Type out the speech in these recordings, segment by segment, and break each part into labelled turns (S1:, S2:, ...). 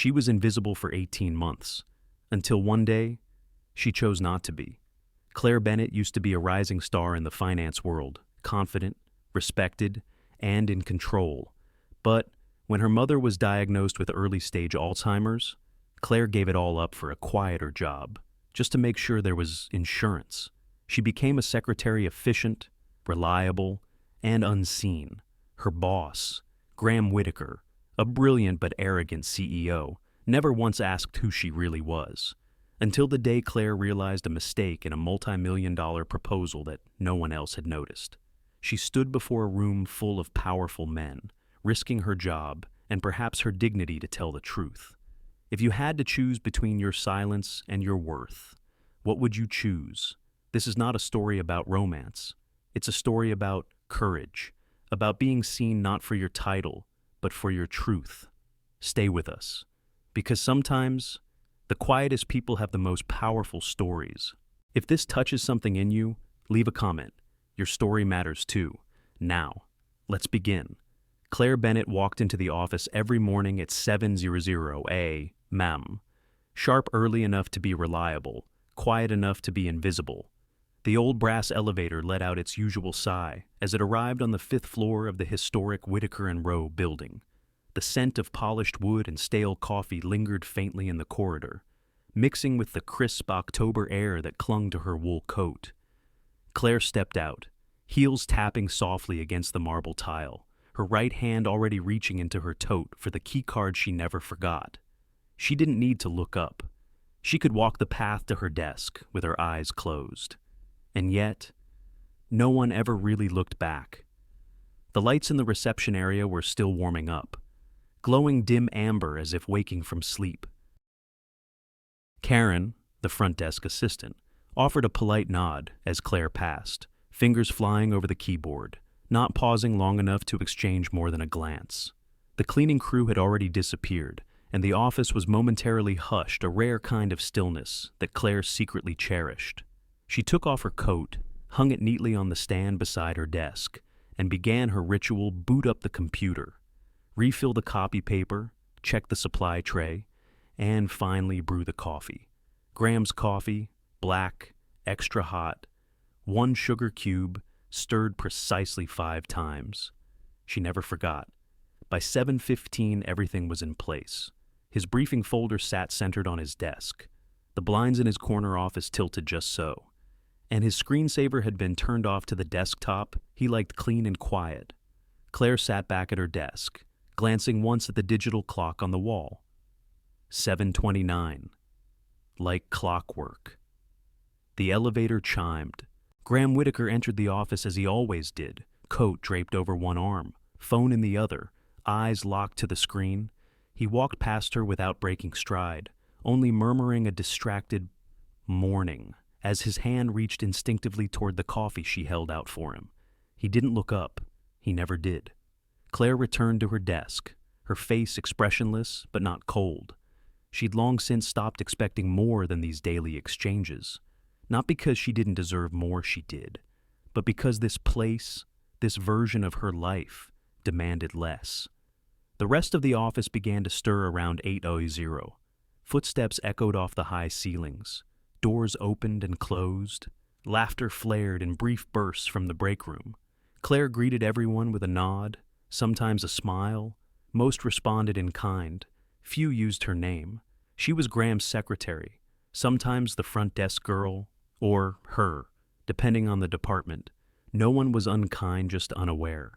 S1: She was invisible for 18 months, until one day, she chose not to be. Claire Bennett used to be a rising star in the finance world, confident, respected, and in control. But when her mother was diagnosed with early-stage Alzheimer's, Claire gave it all up for a quieter job, just to make sure there was insurance. She became a secretary efficient, reliable, and unseen. Her boss, Graham Whitaker, a brilliant but arrogant CEO, never once asked who she really was, until the day Claire realized a mistake in a multi-million-dollar proposal that no one else had noticed. She stood before a room full of powerful men, risking her job and perhaps her dignity to tell the truth. If you had to choose between your silence and your worth, what would you choose? This is not a story about romance. It's a story about courage, about being seen not for your title, but for your truth. Stay with us, because sometimes the quietest people have the most powerful stories. If this touches something in you, leave a comment. Your story matters too. Now, let's begin. Claire Bennett walked into the office every morning at 7:00 a.m. Sharp early enough to be reliable, quiet enough to be invisible. The old brass elevator let out its usual sigh as it arrived on the 5th floor of the historic Whitaker and Row building. The scent of polished wood and stale coffee lingered faintly in the corridor, mixing with the crisp October air that clung to her wool coat. Claire stepped out, heels tapping softly against the marble tile, her right hand already reaching into her tote for the keycard she never forgot. She didn't need to look up. She could walk the path to her desk with her eyes closed. And yet, no one ever really looked back. The lights in the reception area were still warming up, glowing dim amber as if waking from sleep. Karen, the front desk assistant, offered a polite nod as Claire passed, fingers flying over the keyboard, not pausing long enough to exchange more than a glance. The cleaning crew had already disappeared, and the office was momentarily hushed, a rare kind of stillness that Claire secretly cherished. She took off her coat, hung it neatly on the stand beside her desk, and began her ritual: boot up the computer, refill the copy paper, check the supply tray, and finally brew the coffee. Graham's coffee, black, extra hot, 1 sugar cube, stirred precisely 5 times. She never forgot. By 7:15, everything was in place. His briefing folder sat centered on his desk, the blinds in his corner office tilted just so, and his screensaver had been turned off to the desktop he liked clean and quiet. Claire sat back at her desk, glancing once at the digital clock on the wall. 7:29. Like clockwork. The elevator chimed. Graham Whitaker entered the office as he always did, coat draped over one arm, phone in the other, eyes locked to the screen. He walked past her without breaking stride, only murmuring a distracted morning as his hand reached instinctively toward the coffee she held out for him. He didn't look up. He never did. Claire returned to her desk, her face expressionless but not cold. She'd long since stopped expecting more than these daily exchanges. Not because she didn't deserve more, she did, but because this place, this version of her life, demanded less. The rest of the office began to stir around 8:00. Footsteps echoed off the high ceilings. Doors opened and closed. Laughter flared in brief bursts from the break room. Claire greeted everyone with a nod, sometimes a smile. Most responded in kind. Few used her name. She was Graham's secretary, sometimes the front desk girl, or her, depending on the department. No one was unkind, just unaware.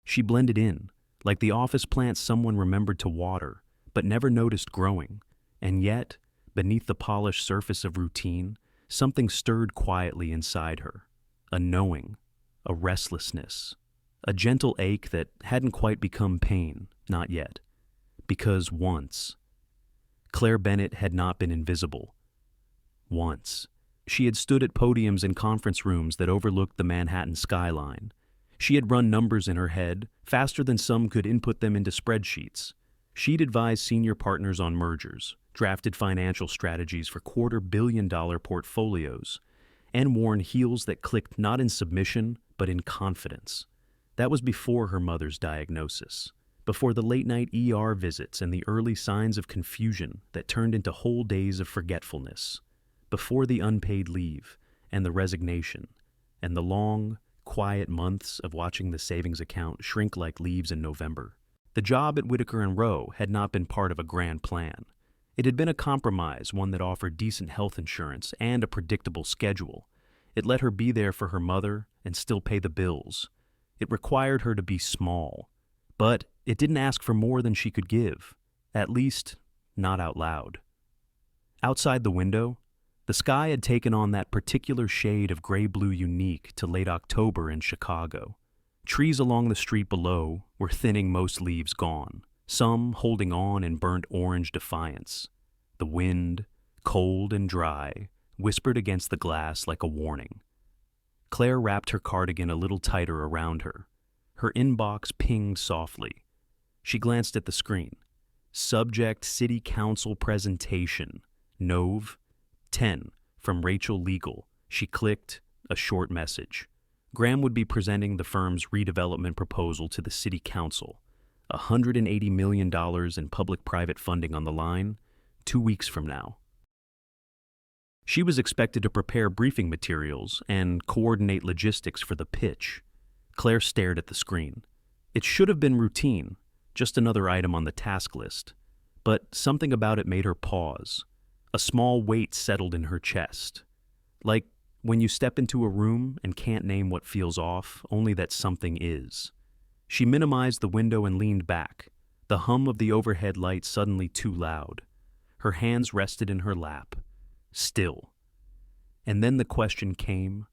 S1: She blended in, like the office plant someone remembered to water, but never noticed growing. And yet, beneath the polished surface of routine, something stirred quietly inside her. A knowing, a restlessness, a gentle ache that hadn't quite become pain, not yet. Because once, Claire Bennett had not been invisible. Once, she had stood at podiums in conference rooms that overlooked the Manhattan skyline. She had run numbers in her head, faster than some could input them into spreadsheets. She'd advised senior partners on mergers, drafted financial strategies for $250 million portfolios, and worn heels that clicked not in submission, but in confidence. That was before her mother's diagnosis, before the late-night ER visits and the early signs of confusion that turned into whole days of forgetfulness, before the unpaid leave and the resignation, and the long, quiet months of watching the savings account shrink like leaves in November. The job at Whitaker & Rowe had not been part of a grand plan. It had been a compromise, one that offered decent health insurance and a predictable schedule. It let her be there for her mother and still pay the bills. It required her to be small, but it didn't ask for more than she could give, at least not out loud. Outside the window, the sky had taken on that particular shade of gray-blue unique to late October in Chicago. Trees along the street below were thinning, most leaves gone, some holding on in burnt orange defiance. The wind, cold and dry, whispered against the glass like a warning. Claire wrapped her cardigan a little tighter around her. Her inbox pinged softly. She glanced at the screen. Subject: City Council Presentation. Nov. 10. From Rachel Legal. She clicked a short message. Graham would be presenting the firm's redevelopment proposal to the City Council. $180 million in public-private funding on the line, 2 weeks from now. She was expected to prepare briefing materials and coordinate logistics for the pitch. Claire stared at the screen. It should have been routine, just another item on the task list. But something about it made her pause. A small weight settled in her chest. Like when you step into a room and can't name what feels off, only that something is. She minimized the window and leaned back, the hum of the overhead light suddenly too loud. Her hands rested in her lap. Still. And then the question came,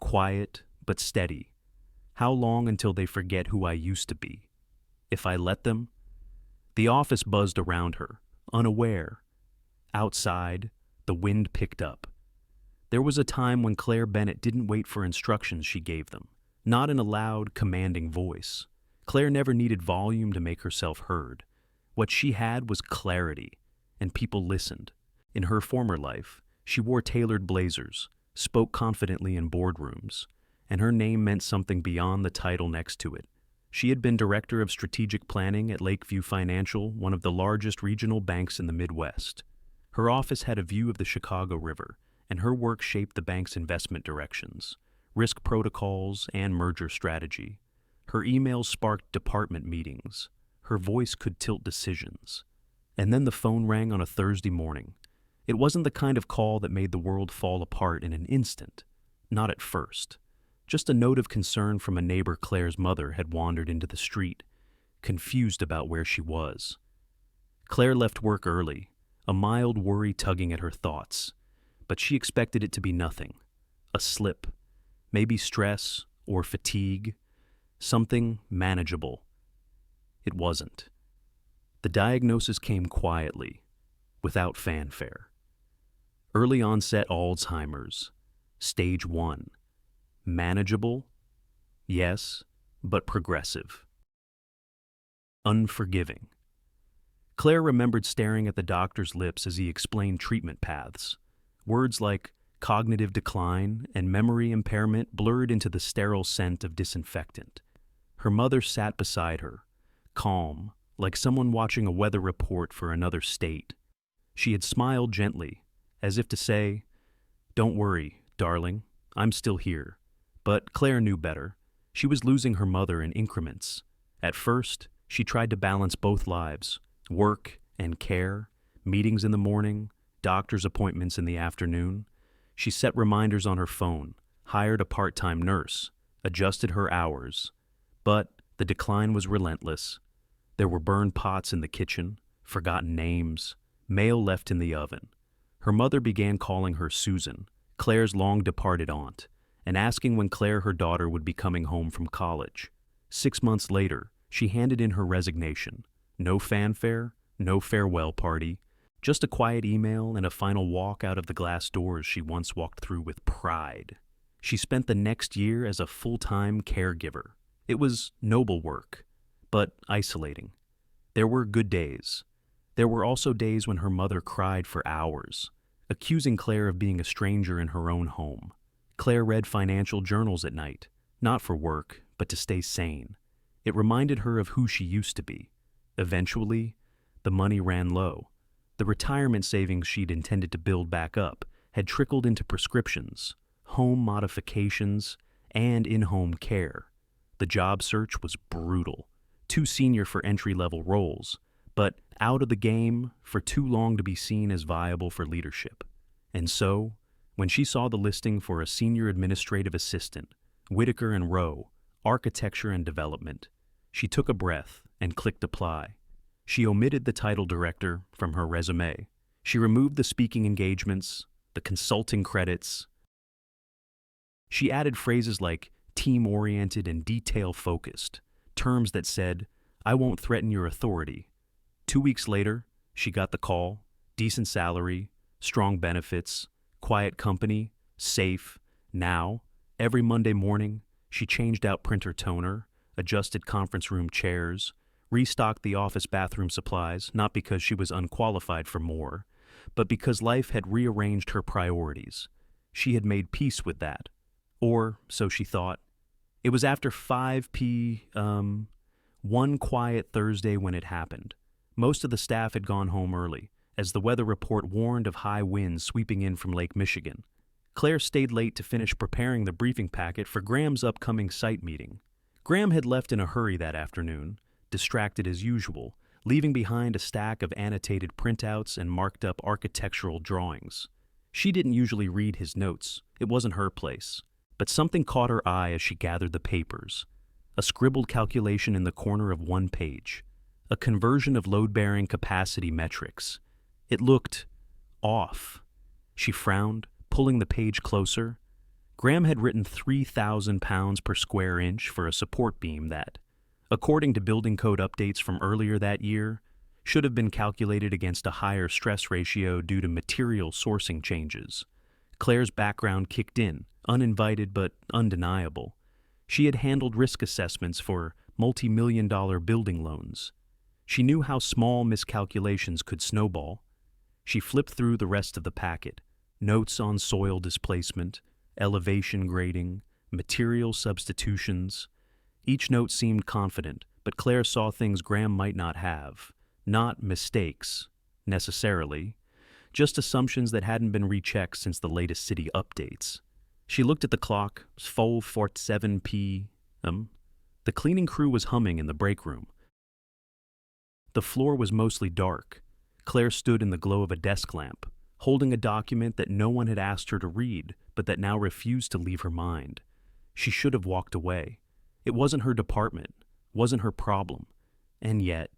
S1: quiet but steady. How long until they forget who I used to be? If I let them? The office buzzed around her, unaware. Outside, the wind picked up. There was a time when Claire Bennett didn't wait for instructions she gave them, not in a loud, commanding voice. Claire never needed volume to make herself heard. What she had was clarity, and people listened. In her former life, she wore tailored blazers, spoke confidently in boardrooms, and her name meant something beyond the title next to it. She had been director of strategic planning at Lakeview Financial, one of the largest regional banks in the Midwest. Her office had a view of the Chicago River, and her work shaped the bank's investment directions, risk protocols, and merger strategy. Her emails sparked department meetings. Her voice could tilt decisions. And then the phone rang on a Thursday morning. It wasn't the kind of call that made the world fall apart in an instant. Not at first. Just a note of concern from a neighbor Claire's mother had wandered into the street, confused about where she was. Claire left work early, a mild worry tugging at her thoughts, but she expected it to be nothing. A slip, maybe stress or fatigue, something manageable. It wasn't. The diagnosis came quietly, without fanfare. Early onset Alzheimer's, stage 1. Manageable? Yes, but progressive. Unforgiving. Claire remembered staring at the doctor's lips as he explained treatment paths. Words like cognitive decline and memory impairment blurred into the sterile scent of disinfectant. Her mother sat beside her, calm, like someone watching a weather report for another state. She had smiled gently, as if to say, "Don't worry, darling, I'm still here." But Claire knew better. She was losing her mother in increments. At first, she tried to balance both lives, work and care, meetings in the morning, doctor's appointments in the afternoon. She set reminders on her phone, hired a part-time nurse, adjusted her hours. But the decline was relentless. There were burned pots in the kitchen, forgotten names, mail left in the oven. Her mother began calling her Susan, Claire's long-departed aunt, and asking when Claire, her daughter, would be coming home from college. 6 months later, she handed in her resignation. No fanfare, no farewell party, just a quiet email and a final walk out of the glass doors she once walked through with pride. She spent the next year as a full-time caregiver. It was noble work, but isolating. There were good days. There were also days when her mother cried for hours, accusing Claire of being a stranger in her own home. Claire read financial journals at night, not for work, but to stay sane. It reminded her of who she used to be. Eventually, the money ran low. The retirement savings she'd intended to build back up had trickled into prescriptions, home modifications, and in-home care. The job search was brutal, too senior for entry-level roles, but out of the game for too long to be seen as viable for leadership. And so, when she saw the listing for a senior administrative assistant, Whitaker and Rowe, architecture and development, she took a breath and clicked apply. She omitted the title director from her resume. She removed the speaking engagements, the consulting credits. She added phrases like team-oriented and detail-focused, terms that said, "I won't threaten your authority." 2 weeks later, she got the call, decent salary, strong benefits, quiet company, safe. Now, every Monday morning, she changed out printer toner, adjusted conference room chairs, restocked the office bathroom supplies, not because she was unqualified for more, but because life had rearranged her priorities. She had made peace with that. Or, so she thought. It was after 5 p.m., one quiet Thursday when it happened. Most of the staff had gone home early, as the weather report warned of high winds sweeping in from Lake Michigan. Claire stayed late to finish preparing the briefing packet for Graham's upcoming site meeting. Graham had left in a hurry that afternoon, distracted as usual, leaving behind a stack of annotated printouts and marked-up architectural drawings. She didn't usually read his notes. It wasn't her place. But something caught her eye as she gathered the papers. A scribbled calculation in the corner of one page. A conversion of load-bearing capacity metrics. It looked off. She frowned, pulling the page closer. Graham had written 3,000 pounds per square inch for a support beam that, according to building code updates from earlier that year, should have been calculated against a higher stress ratio due to material sourcing changes. Claire's background kicked in, uninvited but undeniable. She had handled risk assessments for multimillion-dollar building loans. She knew how small miscalculations could snowball. She flipped through the rest of the packet, notes on soil displacement, elevation grading, material substitutions. Each note seemed confident, but Claire saw things Graham might not have. Not mistakes, necessarily, just assumptions that hadn't been rechecked since the latest city updates. She looked at the clock, 4:47 p.m. The cleaning crew was humming in the break room. The floor was mostly dark. Claire stood in the glow of a desk lamp, holding a document that no one had asked her to read, but that now refused to leave her mind. She should have walked away. It wasn't her department, wasn't her problem. And yet,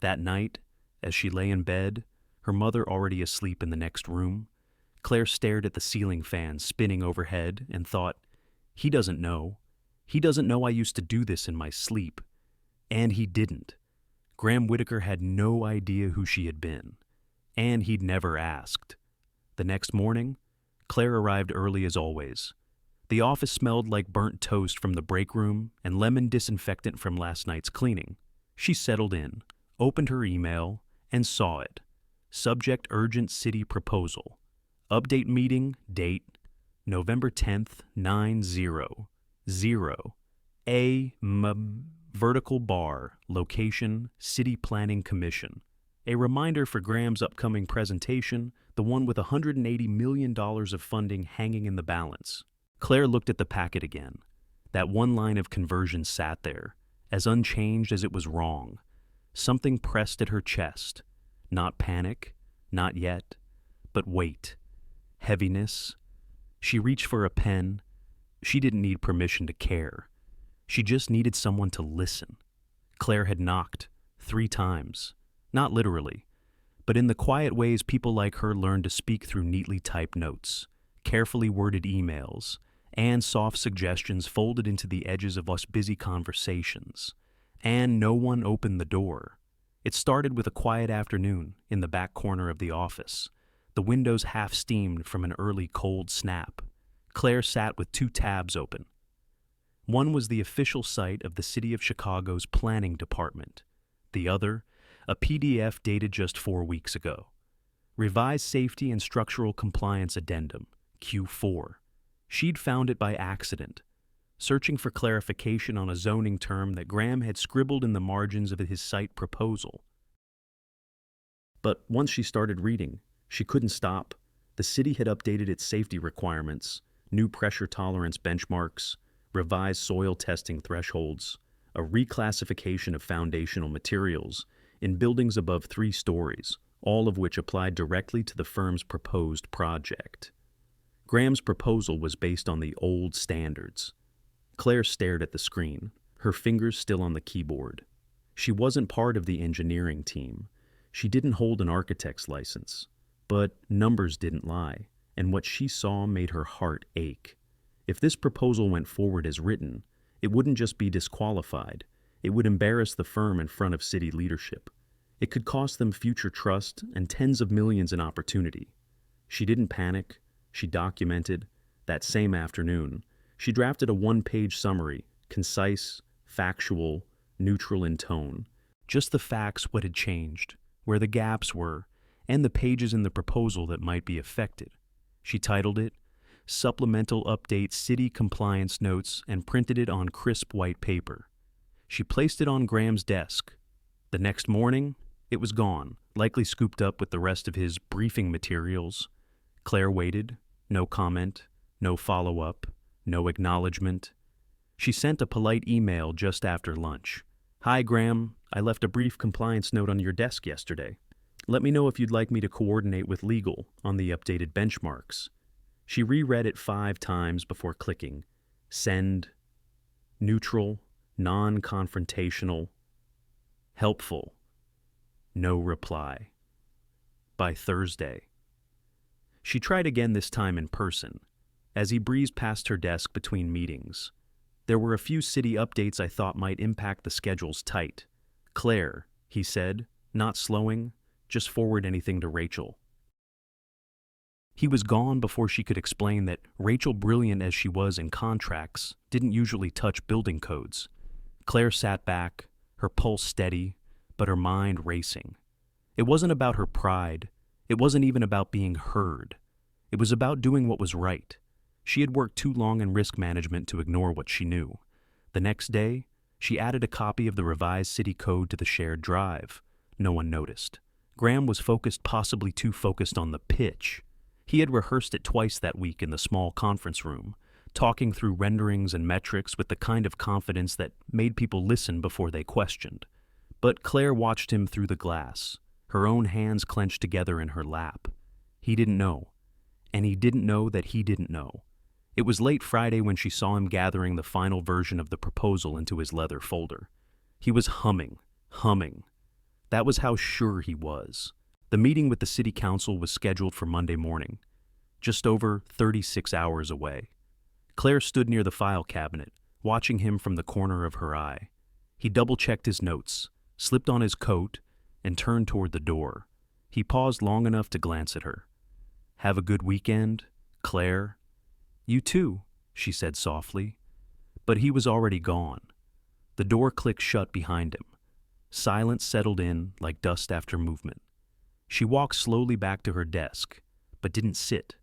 S1: that night, as she lay in bed, her mother already asleep in the next room, Claire stared at the ceiling fan spinning overhead and thought, he doesn't know. He doesn't know I used to do this in my sleep. And he didn't. Graham Whitaker had no idea who she had been. And he'd never asked. The next morning, Claire arrived early as always. The office smelled like burnt toast from the break room and lemon disinfectant from last night's cleaning. She settled in, opened her email, and saw it. Subject: urgent city proposal. Update meeting, date, November 10th, 9:00. Vertical bar, location, City Planning Commission. A reminder for Graham's upcoming presentation, the one with $180 million of funding hanging in the balance. Claire looked at the packet again. That one line of conversion sat there, as unchanged as it was wrong. Something pressed at her chest. Not panic, not yet, but weight. Heaviness. She reached for a pen. She didn't need permission to care. She just needed someone to listen. Claire had knocked 3 times. Not literally, but in the quiet ways people like her learn to speak through neatly typed notes, carefully worded emails, and soft suggestions folded into the edges of us busy conversations. And no one opened the door. It started with a quiet afternoon in the back corner of the office, the windows half steamed from an early cold snap. Claire sat with 2 tabs open. One was the official site of the City of Chicago's planning department. The other, a PDF dated just 4 weeks ago. Revised Safety and Structural Compliance Addendum, Q4. She'd found it by accident. searching for clarification on a zoning term that Graham had scribbled in the margins of his site proposal. But once she started reading, she couldn't stop. The city had updated its safety requirements, new pressure tolerance benchmarks, revised soil testing thresholds, a reclassification of foundational materials in buildings above 3 stories, all of which applied directly to the firm's proposed project. Graham's proposal was based on the old standards. Claire stared at the screen, her fingers still on the keyboard. She wasn't part of the engineering team. She didn't hold an architect's license. But numbers didn't lie, and what she saw made her heart ache. If this proposal went forward as written, it wouldn't just be disqualified. It would embarrass the firm in front of city leadership. It could cost them future trust and tens of millions in opportunity. She didn't panic. She documented. That same afternoon, she drafted a 1-page summary, concise, factual, neutral in tone. Just the facts, what had changed, where the gaps were, and the pages in the proposal that might be affected. She titled it, Supplemental Update City Compliance Notes, and printed it on crisp white paper. She placed it on Graham's desk. The next morning, it was gone, likely scooped up with the rest of his briefing materials. Claire waited. No comment, no follow-up, no acknowledgement. She sent a polite email just after lunch. Hi, Graham. I left a brief compliance note on your desk yesterday. Let me know if you'd like me to coordinate with legal on the updated benchmarks. She reread it 5 times before clicking. Send. Neutral. Non-confrontational. Helpful. No reply. By Thursday. She tried again, this time in person, as he breezed past her desk between meetings. There were a few city updates I thought might impact the schedules tight. Claire, he said, not slowing, just forward anything to Rachel. He was gone before she could explain that Rachel, brilliant as she was in contracts, didn't usually touch building codes. Claire sat back, her pulse steady, but her mind racing. It wasn't about her pride. It wasn't even about being heard. It was about doing what was right. She had worked too long in risk management to ignore what she knew. The next day, she added a copy of the revised city code to the shared drive. No one noticed. Graham was focused, possibly too focused on the pitch. He had rehearsed it twice that week in the small conference room, talking through renderings and metrics with the kind of confidence that made people listen before they questioned. But Claire watched him through the glass, her own hands clenched together in her lap. He didn't know, and he didn't know that he didn't know. It was late Friday when she saw him gathering the final version of the proposal into his leather folder. He was humming. That was how sure he was. The meeting with the city council was scheduled for Monday morning, just over 36 hours away. Claire stood near the file cabinet, watching him from the corner of her eye. He double-checked his notes, slipped on his coat, and turned toward the door. He paused long enough to glance at her. Have a good weekend, Claire? You too, she said softly. But he was already gone. The door clicked shut behind him. Silence settled in like dust after movement. She walked slowly back to her desk, but didn't sit.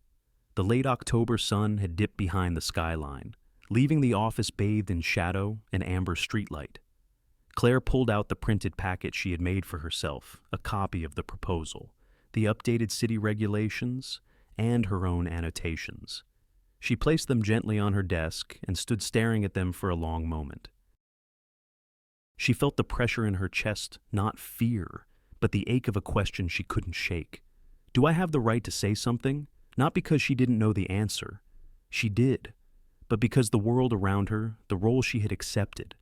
S1: The late October sun had dipped behind the skyline, leaving the office bathed in shadow and amber streetlight. Claire pulled out the printed packet she had made for herself, a copy of the proposal, the updated city regulations, and her own annotations. She placed them gently on her desk and stood staring at them for a long moment. She felt the pressure in her chest, not fear, but the ache of a question she couldn't shake. Do I have the right to say something? Not because she didn't know the answer. She did. But because the world around her, the role she had accepted,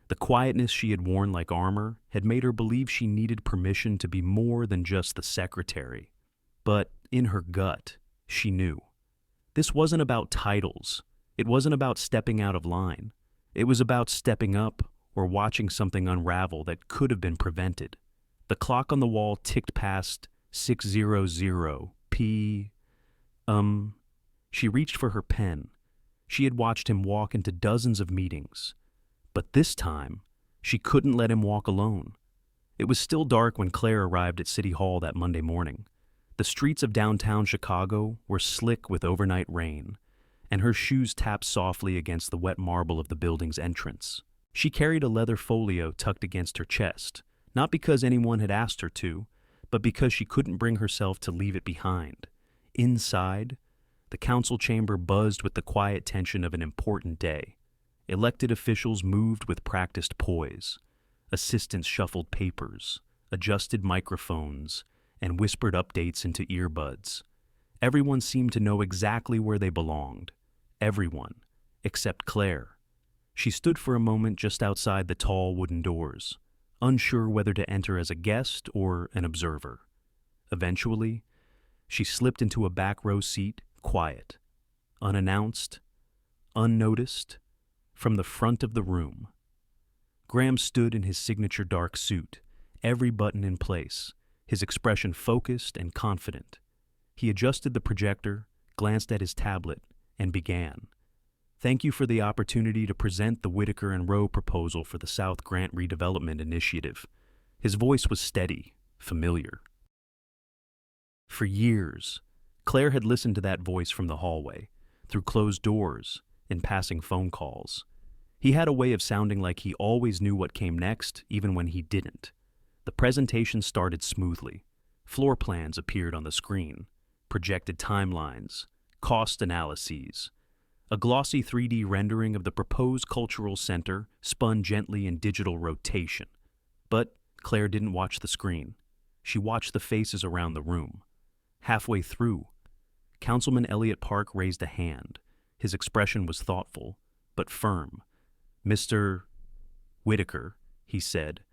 S1: the quietness she had worn like armor, had made her believe she needed permission to be more than just the secretary. But in her gut, she knew. This wasn't about titles. It wasn't about stepping out of line. It was about stepping up or watching something unravel that could have been prevented. The clock on the wall ticked past 6:00 p. She reached for her pen. She had watched him walk into dozens of meetings. But this time, she couldn't let him walk alone. It was still dark when Claire arrived at City Hall that Monday morning. The streets of downtown Chicago were slick with overnight rain. and her shoes tapped softly against the wet marble of the building's entrance. She carried a leather folio tucked against her chest, not because anyone had asked her to, but because she couldn't bring herself to leave it behind. Inside, the council chamber buzzed with the quiet tension of an important day. Elected officials moved with practiced poise. Assistants shuffled papers, adjusted microphones, and whispered updates into earbuds. Everyone seemed to know exactly where they belonged. Everyone, except Claire. She stood for a moment just outside the tall wooden doors, unsure whether to enter as a guest or an observer. Eventually, she slipped into a back row seat, quiet, unannounced, unnoticed, from the front of the room. Graham stood in his signature dark suit, every button in place, his expression focused and confident. He adjusted the projector, glanced at his tablet, and began. "Thank you for the opportunity to present the Whitaker and Rowe proposal for the South Grant Redevelopment Initiative." His voice was steady, familiar. For years, Claire had listened to that voice from the hallway, through closed doors, in passing phone calls. He had a way of sounding like he always knew what came next, even when he didn't. The presentation started smoothly. Floor plans appeared on the screen, projected timelines, cost analyses. A glossy 3D rendering of the proposed cultural center spun gently in digital rotation. But Claire didn't watch the screen. She watched the faces around the room. Halfway through, Councilman Elliott Park raised a hand. His expression was thoughtful, but firm. "Mr. Whitaker," he said,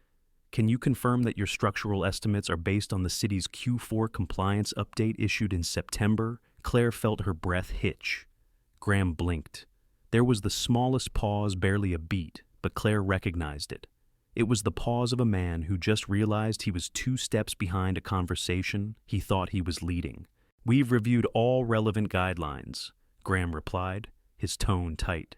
S1: "can you confirm that your structural estimates are based on the city's Q4 compliance update issued in September?" Claire felt her breath hitch. Graham blinked. There was the smallest pause, barely a beat, but Claire recognized it. It was the pause of a man who just realized he was 2 steps behind a conversation he thought he was leading. "We've reviewed all relevant guidelines," Graham replied, his tone tight.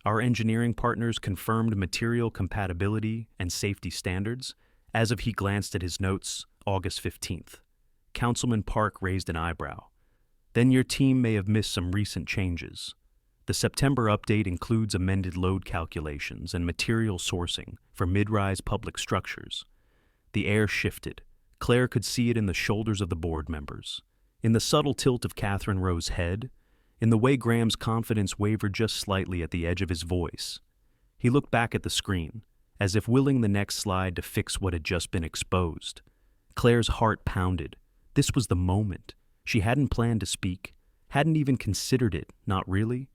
S1: "Our engineering partners confirmed material compatibility and safety standards." As if he glanced at his notes, August 15th. Councilman Park raised an eyebrow. "Then your team may have missed some recent changes. The September update includes amended load calculations and material sourcing for mid-rise public structures." The air shifted. Claire could see it in the shoulders of the board members, in the subtle tilt of Catherine Rowe's head, in the way Graham's confidence wavered just slightly at the edge of his voice. He looked back at the screen, as if willing the next slide to fix what had just been exposed. Claire's heart pounded. This was the moment. She hadn't planned to speak, hadn't even considered it, not really.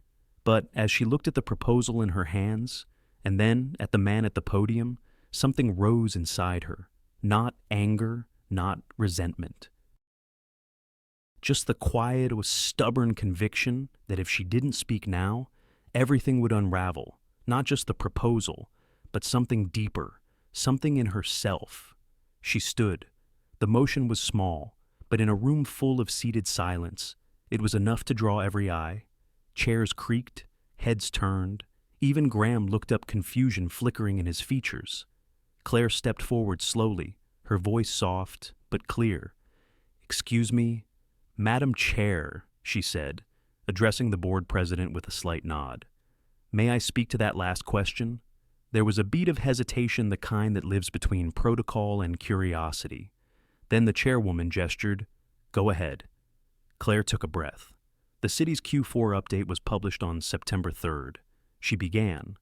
S1: But as she looked at the proposal in her hands, and then at the man at the podium, something rose inside her. Not anger, not resentment. Just the quiet, stubborn conviction that if she didn't speak now, everything would unravel. Not just the proposal, but something deeper, something in herself. She stood. The motion was small, but in a room full of seated silence, it was enough to draw every eye. Chairs creaked, heads turned. Even Graham looked up, confusion flickering in his features. Claire stepped forward slowly, her voice soft but clear. "Excuse me, Madam Chair," she said, addressing the board president with a slight nod. "May I speak to that last question?" There was a beat of hesitation, the kind that lives between protocol and curiosity. Then the chairwoman gestured, "Go ahead." Claire took a breath. The city's Q4 update was published on September 3rd. She began.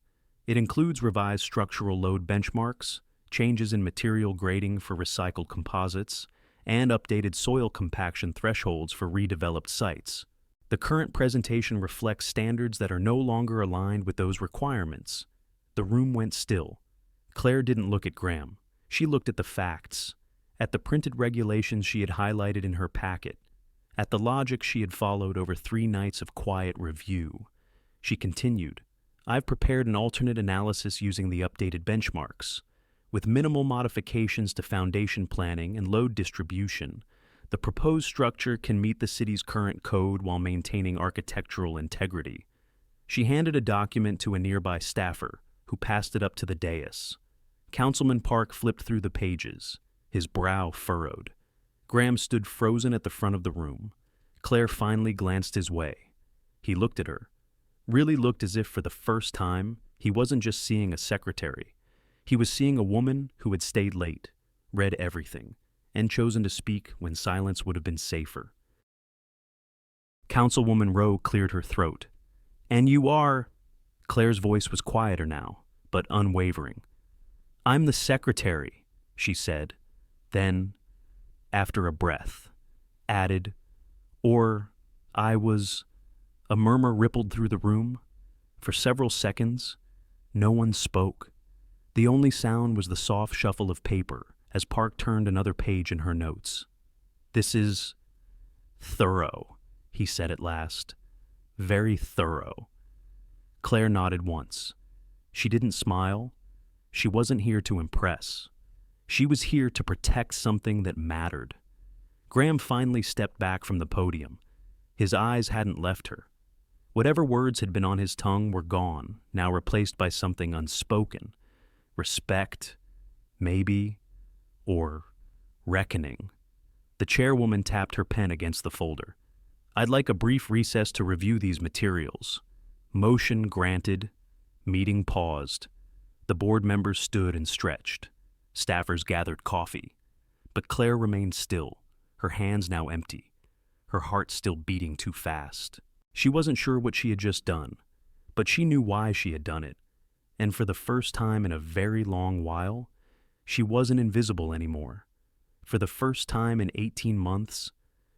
S1: "It includes revised structural load benchmarks, changes in material grading for recycled composites, and updated soil compaction thresholds for redeveloped sites. The current presentation reflects standards that are no longer aligned with those requirements." The room went still. Claire didn't look at Graham. She looked at the facts, at the printed regulations she had highlighted in her packet, at the logic she had followed over 3 nights of quiet review. She continued, "I've prepared an alternate analysis using the updated benchmarks. With minimal modifications to foundation planning and load distribution, the proposed structure can meet the city's current code while maintaining architectural integrity." She handed a document to a nearby staffer, who passed it up to the dais. Councilman Park flipped through the pages, his brow furrowed. Graham stood frozen at the front of the room. Claire finally glanced his way. He looked at her, really looked as if for the first time he wasn't just seeing a secretary. He was seeing a woman who had stayed late, read everything, and chosen to speak when silence would have been safer. Councilwoman Rowe cleared her throat. "And you are—" Claire's voice was quieter now, but unwavering. "I'm the secretary," she said. Then, after a breath, added, "Or I was—" A murmur rippled through the room. For several seconds, no one spoke. The only sound was the soft shuffle of paper as Park turned another page in her notes. "This is thorough," he said at last. "Very thorough." Claire nodded once. She didn't smile. She wasn't here to impress. She was here to protect something that mattered. Graham finally stepped back from the podium. His eyes hadn't left her. Whatever words had been on his tongue were gone, now replaced by something unspoken. Respect, maybe, or reckoning. The chairwoman tapped her pen against the folder. "I'd like a brief recess to review these materials." Motion granted. Meeting paused. The board members stood and stretched. Staffers gathered coffee. But Claire remained still, her hands now empty, her heart still beating too fast. She wasn't sure what she had just done, but she knew why she had done it. And for the first time in a very long while, she wasn't invisible anymore. For the first time in 18 months,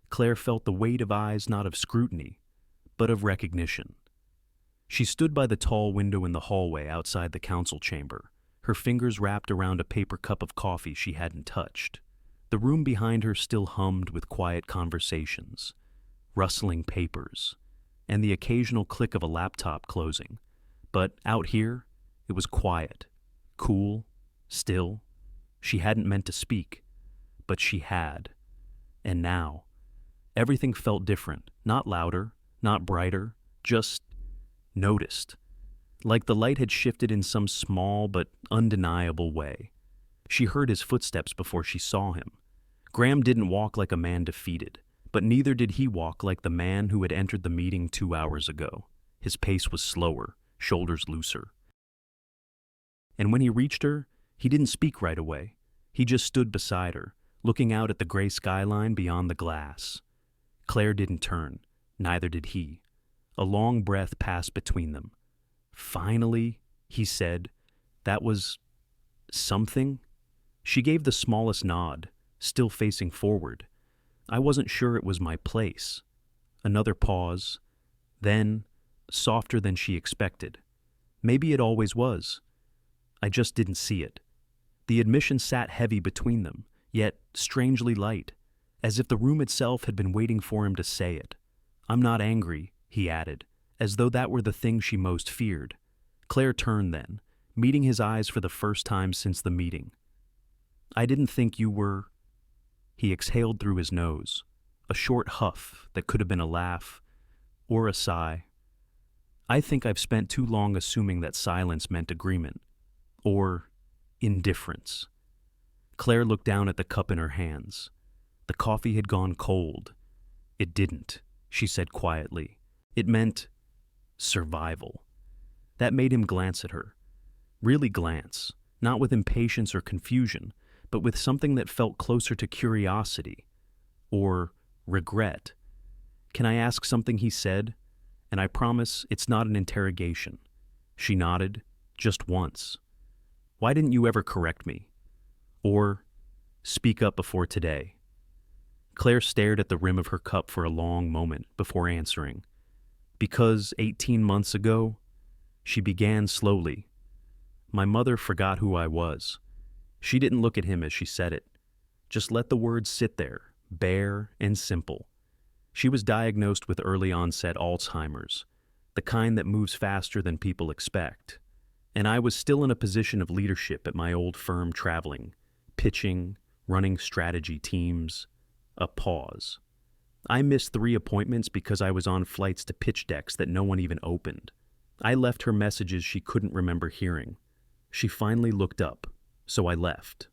S1: Claire felt the weight of eyes not of scrutiny, but of recognition. She stood by the tall window in the hallway outside the council chamber, her fingers wrapped around a paper cup of coffee she hadn't touched. The room behind her still hummed with quiet conversations, rustling papers, and the occasional click of a laptop closing. But out here, it was quiet, cool, still. She hadn't meant to speak, but she had. And now, everything felt different, not louder, not brighter, just noticed. Like the light had shifted in some small but undeniable way. She heard his footsteps before she saw him. Graham didn't walk like a man defeated, but neither did he walk like the man who had entered the meeting 2 hours ago. His pace was slower, shoulders looser. And when he reached her, he didn't speak right away. He just stood beside her, looking out at the gray skyline beyond the glass. Claire didn't turn, neither did he. A long breath passed between them. "Finally," he said. "That was something?" She gave the smallest nod, still facing forward. "I wasn't sure it was my place." Another pause. Then, softer than she expected. "Maybe it always was. I just didn't see it." The admission sat heavy between them, yet strangely light, as if the room itself had been waiting for him to say it. "I'm not angry," he added, as though that were the thing she most feared. Claire turned then, meeting his eyes for the first time since the meeting. "I didn't think you were—" He exhaled through his nose, a short huff that could have been a laugh or a sigh. "I think I've spent too long assuming that silence meant agreement, or indifference." Claire looked down at the cup in her hands. The coffee had gone cold. "It didn't," she said quietly. "It meant survival." That made him glance at her. Really glance, not with impatience or confusion, but with something that felt closer to curiosity or regret. "Can I ask something?" he said, "and I promise it's not an interrogation." She nodded, just once. "Why didn't you ever correct me? Or speak up before today?" Claire stared at the rim of her cup for a long moment before answering. "Because 18 months ago," she began slowly, "my mother forgot who I was." She didn't look at him as she said it. Just let the words sit there, bare and simple. She was diagnosed with early onset Alzheimer's, the kind that moves faster than people expect. And I was still in a position of leadership at my old firm, traveling, pitching, running strategy teams. A pause. I missed 3 appointments because I was on flights to pitch decks that no one even opened. I left her messages she couldn't remember hearing. She finally looked up, so I left.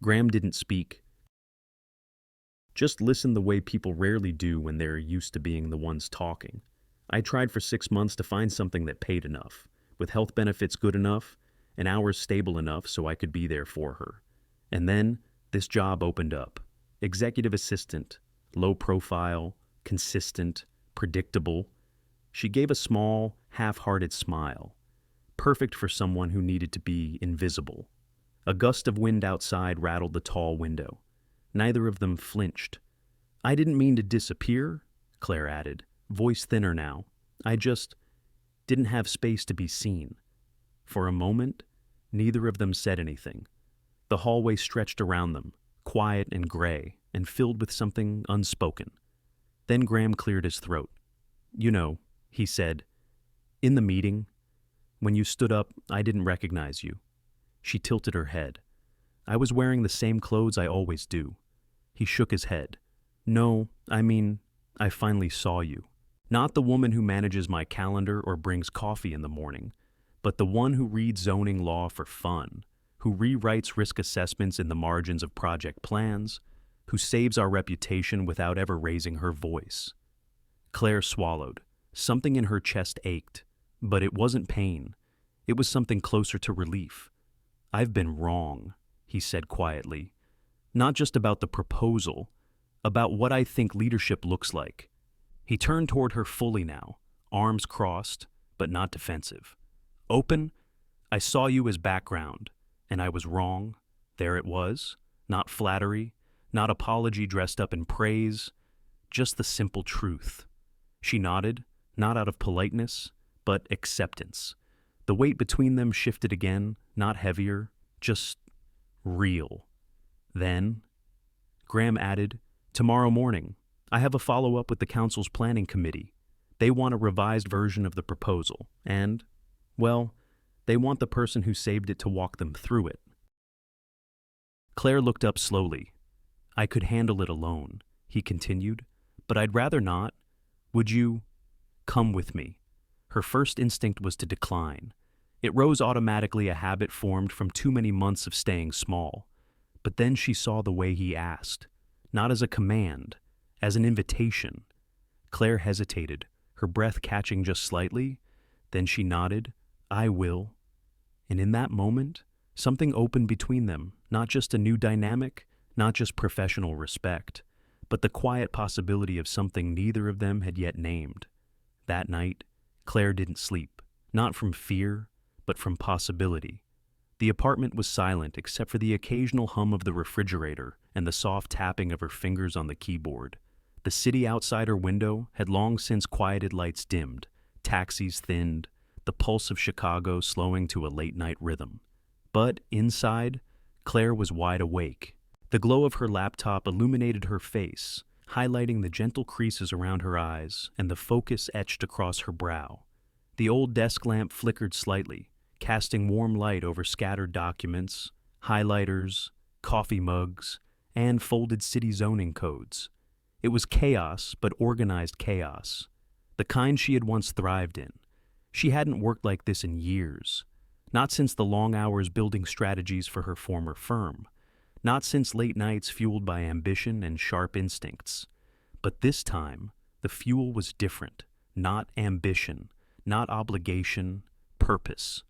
S1: Graham didn't speak. Just listened the way people rarely do when they're used to being the ones talking. I tried for 6 months to find something that paid enough, with health benefits good enough, and hours stable enough so I could be there for her. And then this job opened up. Executive assistant, low profile, consistent, predictable. She gave a small, half-hearted smile, perfect for someone who needed to be invisible. A gust of wind outside rattled the tall window. Neither of them flinched. "I didn't mean to disappear," Claire added, voice thinner now. "I just didn't have space to be seen." For a moment, neither of them said anything. The hallway stretched around them, quiet and gray, and filled with something unspoken. Then Graham cleared his throat. "You know," he said, "in the meeting, when you stood up, I didn't recognize you." She tilted her head. "I was wearing the same clothes I always do." He shook his head. "No, I mean, I finally saw you. Not the woman who manages my calendar or brings coffee in the morning, but the one who reads zoning law for fun, who rewrites risk assessments in the margins of project plans, who saves our reputation without ever raising her voice." Claire swallowed. Something in her chest ached, but it wasn't pain. It was something closer to relief. "I've been wrong," he said quietly. "Not just about the proposal, about what I think leadership looks like." He turned toward her fully now, arms crossed, but not defensive. "Open, I saw you as background, and I was wrong. There it was. Not flattery, not apology dressed up in praise, just the simple truth." She nodded, not out of politeness, but acceptance. The weight between them shifted again, not heavier, just real. Then, Graham added, "Tomorrow morning, I have a follow-up with the council's planning committee. They want a revised version of the proposal, and, well, they want the person who saved it to walk them through it." Claire looked up slowly. "I could handle it alone," he continued, "but I'd rather not. Would you come with me?" Her first instinct was to decline. It rose automatically, a habit formed from too many months of staying small. But then she saw the way he asked, not as a command, as an invitation. Claire hesitated, her breath catching just slightly. Then she nodded, "I will." And in that moment, something opened between them, not just a new dynamic, not just professional respect, but the quiet possibility of something neither of them had yet named. That night, Claire didn't sleep, not from fear, but from possibility. The apartment was silent except for the occasional hum of the refrigerator and the soft tapping of her fingers on the keyboard. The city outside her window had long since quieted, lights dimmed, taxis thinned, the pulse of Chicago slowing to a late-night rhythm. But inside, Claire was wide awake. The glow of her laptop illuminated her face, highlighting the gentle creases around her eyes and the focus etched across her brow. The old desk lamp flickered slightly, casting warm light over scattered documents, highlighters, coffee mugs, and folded city zoning codes. It was chaos, but organized chaos, the kind she had once thrived in. She hadn't worked like this in years, not since the long hours building strategies for her former firm, not since late nights fueled by ambition and sharp instincts. But this time, the fuel was different, not ambition, not obligation, purpose.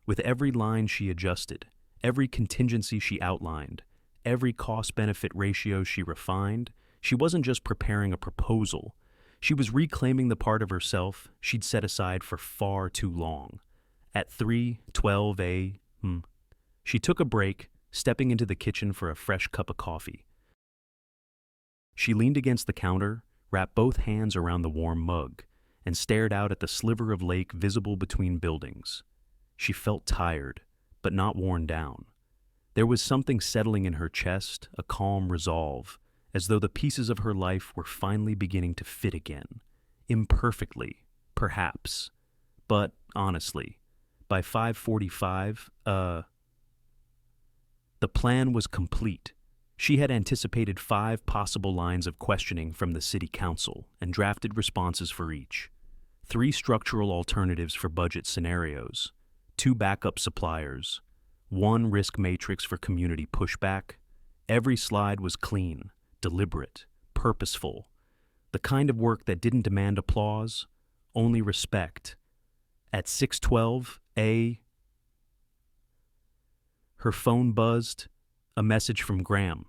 S1: With every line she adjusted, every contingency she outlined, every cost-benefit ratio she refined, she wasn't just preparing a proposal. She was reclaiming the part of herself she'd set aside for far too long. At 3:12 a.m., she took a break, stepping into the kitchen for a fresh cup of coffee. She leaned against the counter, wrapped both hands around the warm mug, and stared out at the sliver of lake visible between buildings. She felt tired, but not worn down. There was something settling in her chest, a calm resolve, as though the pieces of her life were finally beginning to fit again. Imperfectly, perhaps. But, honestly, by 5:45, the plan was complete. She had anticipated 5 possible lines of questioning from the city council and drafted responses for each. 3 structural alternatives for budget scenarios, 2 backup suppliers, 1 risk matrix for community pushback. Every slide was clean, deliberate, purposeful, the kind of work that didn't demand applause, only respect. At 6:12 a. Her phone buzzed. A message from Graham.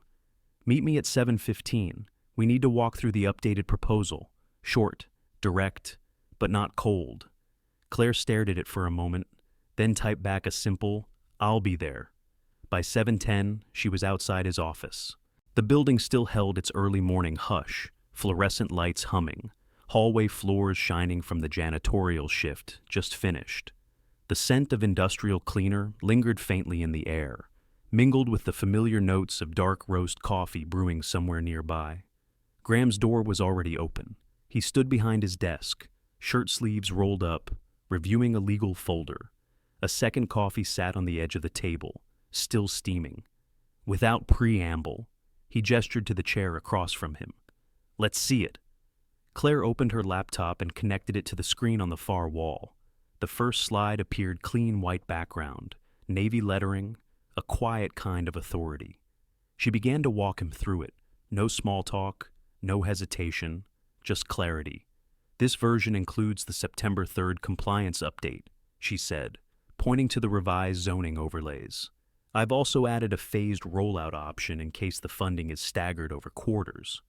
S1: Meet me at 7:15. We need to walk through the updated proposal. Short, direct, but not cold. Claire stared at it for a moment, then typed back a simple, "I'll be there." By 7:10, she was outside his office. The building still held its early morning hush, fluorescent lights humming, hallway floors shining from the janitorial shift just finished. The scent of industrial cleaner lingered faintly in the air, mingled with the familiar notes of dark roast coffee brewing somewhere nearby. Graham's door was already open. He stood behind his desk, shirt sleeves rolled up, reviewing a legal folder. A second coffee sat on the edge of the table, still steaming. Without preamble, he gestured to the chair across from him. "Let's see it." Claire opened her laptop and connected it to the screen on the far wall. The first slide appeared clean white background, navy lettering, a quiet kind of authority. She began to walk him through it. No small talk, no hesitation, just clarity. "This version includes the September 3rd compliance update," she said, pointing to the revised zoning overlays. "I've also added a phased rollout option in case the funding is staggered over quarters."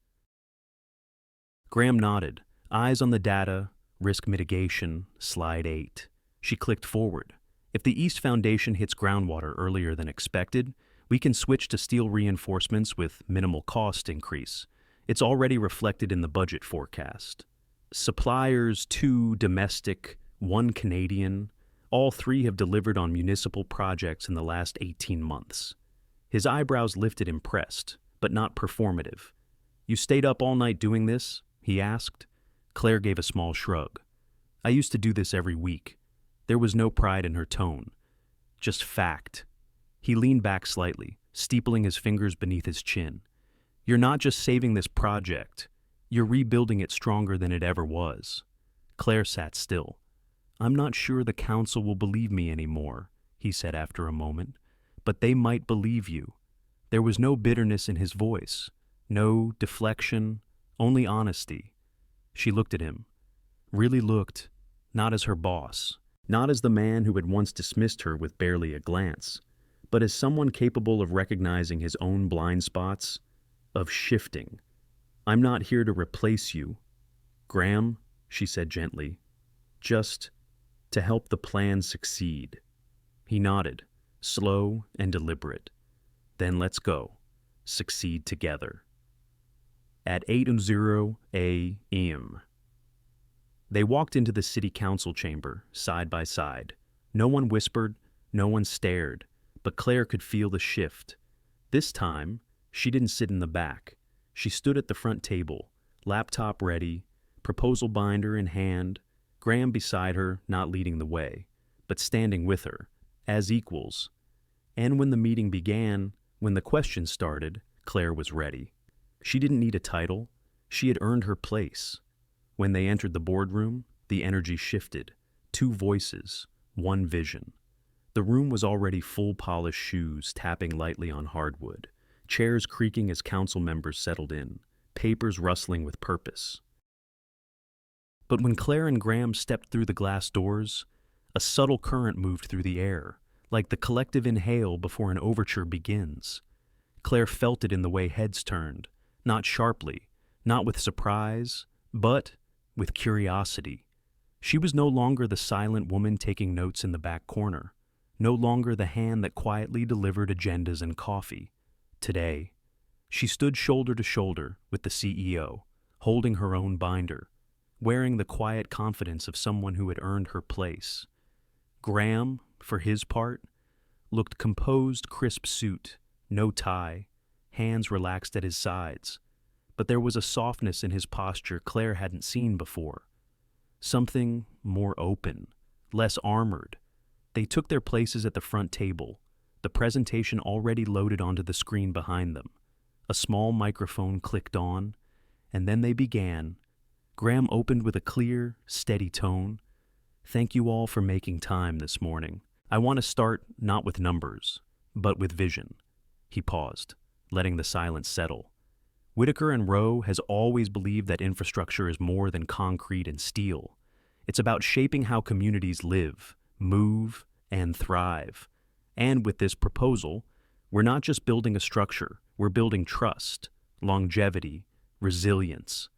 S1: Graham nodded, eyes on the data, risk mitigation, slide 8. She clicked forward. "If the East Foundation hits groundwater earlier than expected, we can switch to steel reinforcements with minimal cost increase. It's already reflected in the budget forecast. Suppliers, 2 domestic, 1 Canadian, all 3 have delivered on municipal projects in the last 18 months. His eyebrows lifted, impressed, but not performative. "You stayed up all night doing this?" he asked. Claire gave a small shrug. "I used to do this every week." There was no pride in her tone, just fact. He leaned back slightly, steepling his fingers beneath his chin. "You're not just saving this project. You're rebuilding it stronger than it ever was." Claire sat still. "I'm not sure the council will believe me anymore," he said after a moment, "but they might believe you." There was no bitterness in his voice, no deflection, only honesty. She looked at him, really looked, not as her boss, not as the man who had once dismissed her with barely a glance, but as someone capable of recognizing his own blind spots, of shifting. "I'm not here to replace you, Graham," she said gently, "just to help the plan succeed." He nodded, slow and deliberate. "Then let's go. Succeed together." At 8:00 a.m. They walked into the city council chamber, side by side. No one whispered, no one stared, but Claire could feel the shift. This time, she didn't sit in the back. She stood at the front table, laptop ready, proposal binder in hand, Graham beside her, not leading the way, but standing with her, as equals. And when the meeting began, when the questions started, Claire was ready. She didn't need a title. She had earned her place. When they entered the boardroom, the energy shifted. 2 voices, 1 vision. The room was already full polished shoes tapping lightly on hardwood, chairs creaking as council members settled in, papers rustling with purpose. But when Claire and Graham stepped through the glass doors, a subtle current moved through the air, like the collective inhale before an overture begins. Claire felt it in the way heads turned, not sharply, not with surprise, but with curiosity. She was no longer the silent woman taking notes in the back corner, no longer the hand that quietly delivered agendas and coffee. Today, she stood shoulder to shoulder with the CEO, holding her own binder, wearing the quiet confidence of someone who had earned her place. Graham, for his part, looked composed, crisp suit, no tie, hands relaxed at his sides. But there was a softness in his posture Claire hadn't seen before. Something more open, less armored. They took their places at the front table, the presentation already loaded onto the screen behind them. A small microphone clicked on, and then they began. Graham opened with a clear, steady tone. "Thank you all for making time this morning. I want to start not with numbers, but with vision." He paused, letting the silence settle. Whitaker and Rowe has always believed that infrastructure is more than concrete and steel. It's about shaping how communities live, move, and thrive. And with this proposal, we're not just building a structure, we're building trust, longevity, resilience.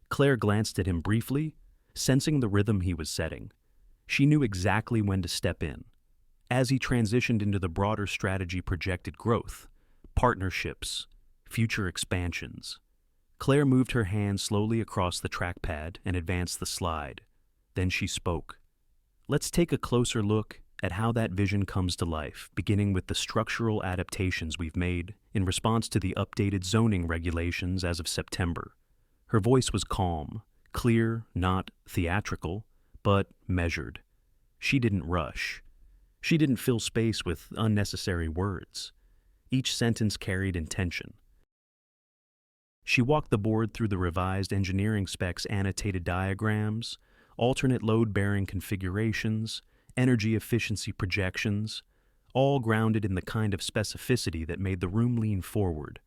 S1: Claire glanced at him briefly, sensing the rhythm he was setting. She knew exactly when to step in. As he transitioned into the broader strategy projected growth, partnerships, future expansions. Claire moved her hand slowly across the trackpad and advanced the slide. Then she spoke. Let's take a closer look at how that vision comes to life, beginning with the structural adaptations we've made in response to the updated zoning regulations as of September. Her voice was calm, clear, not theatrical, but measured. She didn't rush. She didn't fill space with unnecessary words. Each sentence carried intention. She walked the board through the revised engineering specs, annotated diagrams, alternate load-bearing configurations, energy efficiency projections, all grounded in the kind of specificity that made the room lean forward.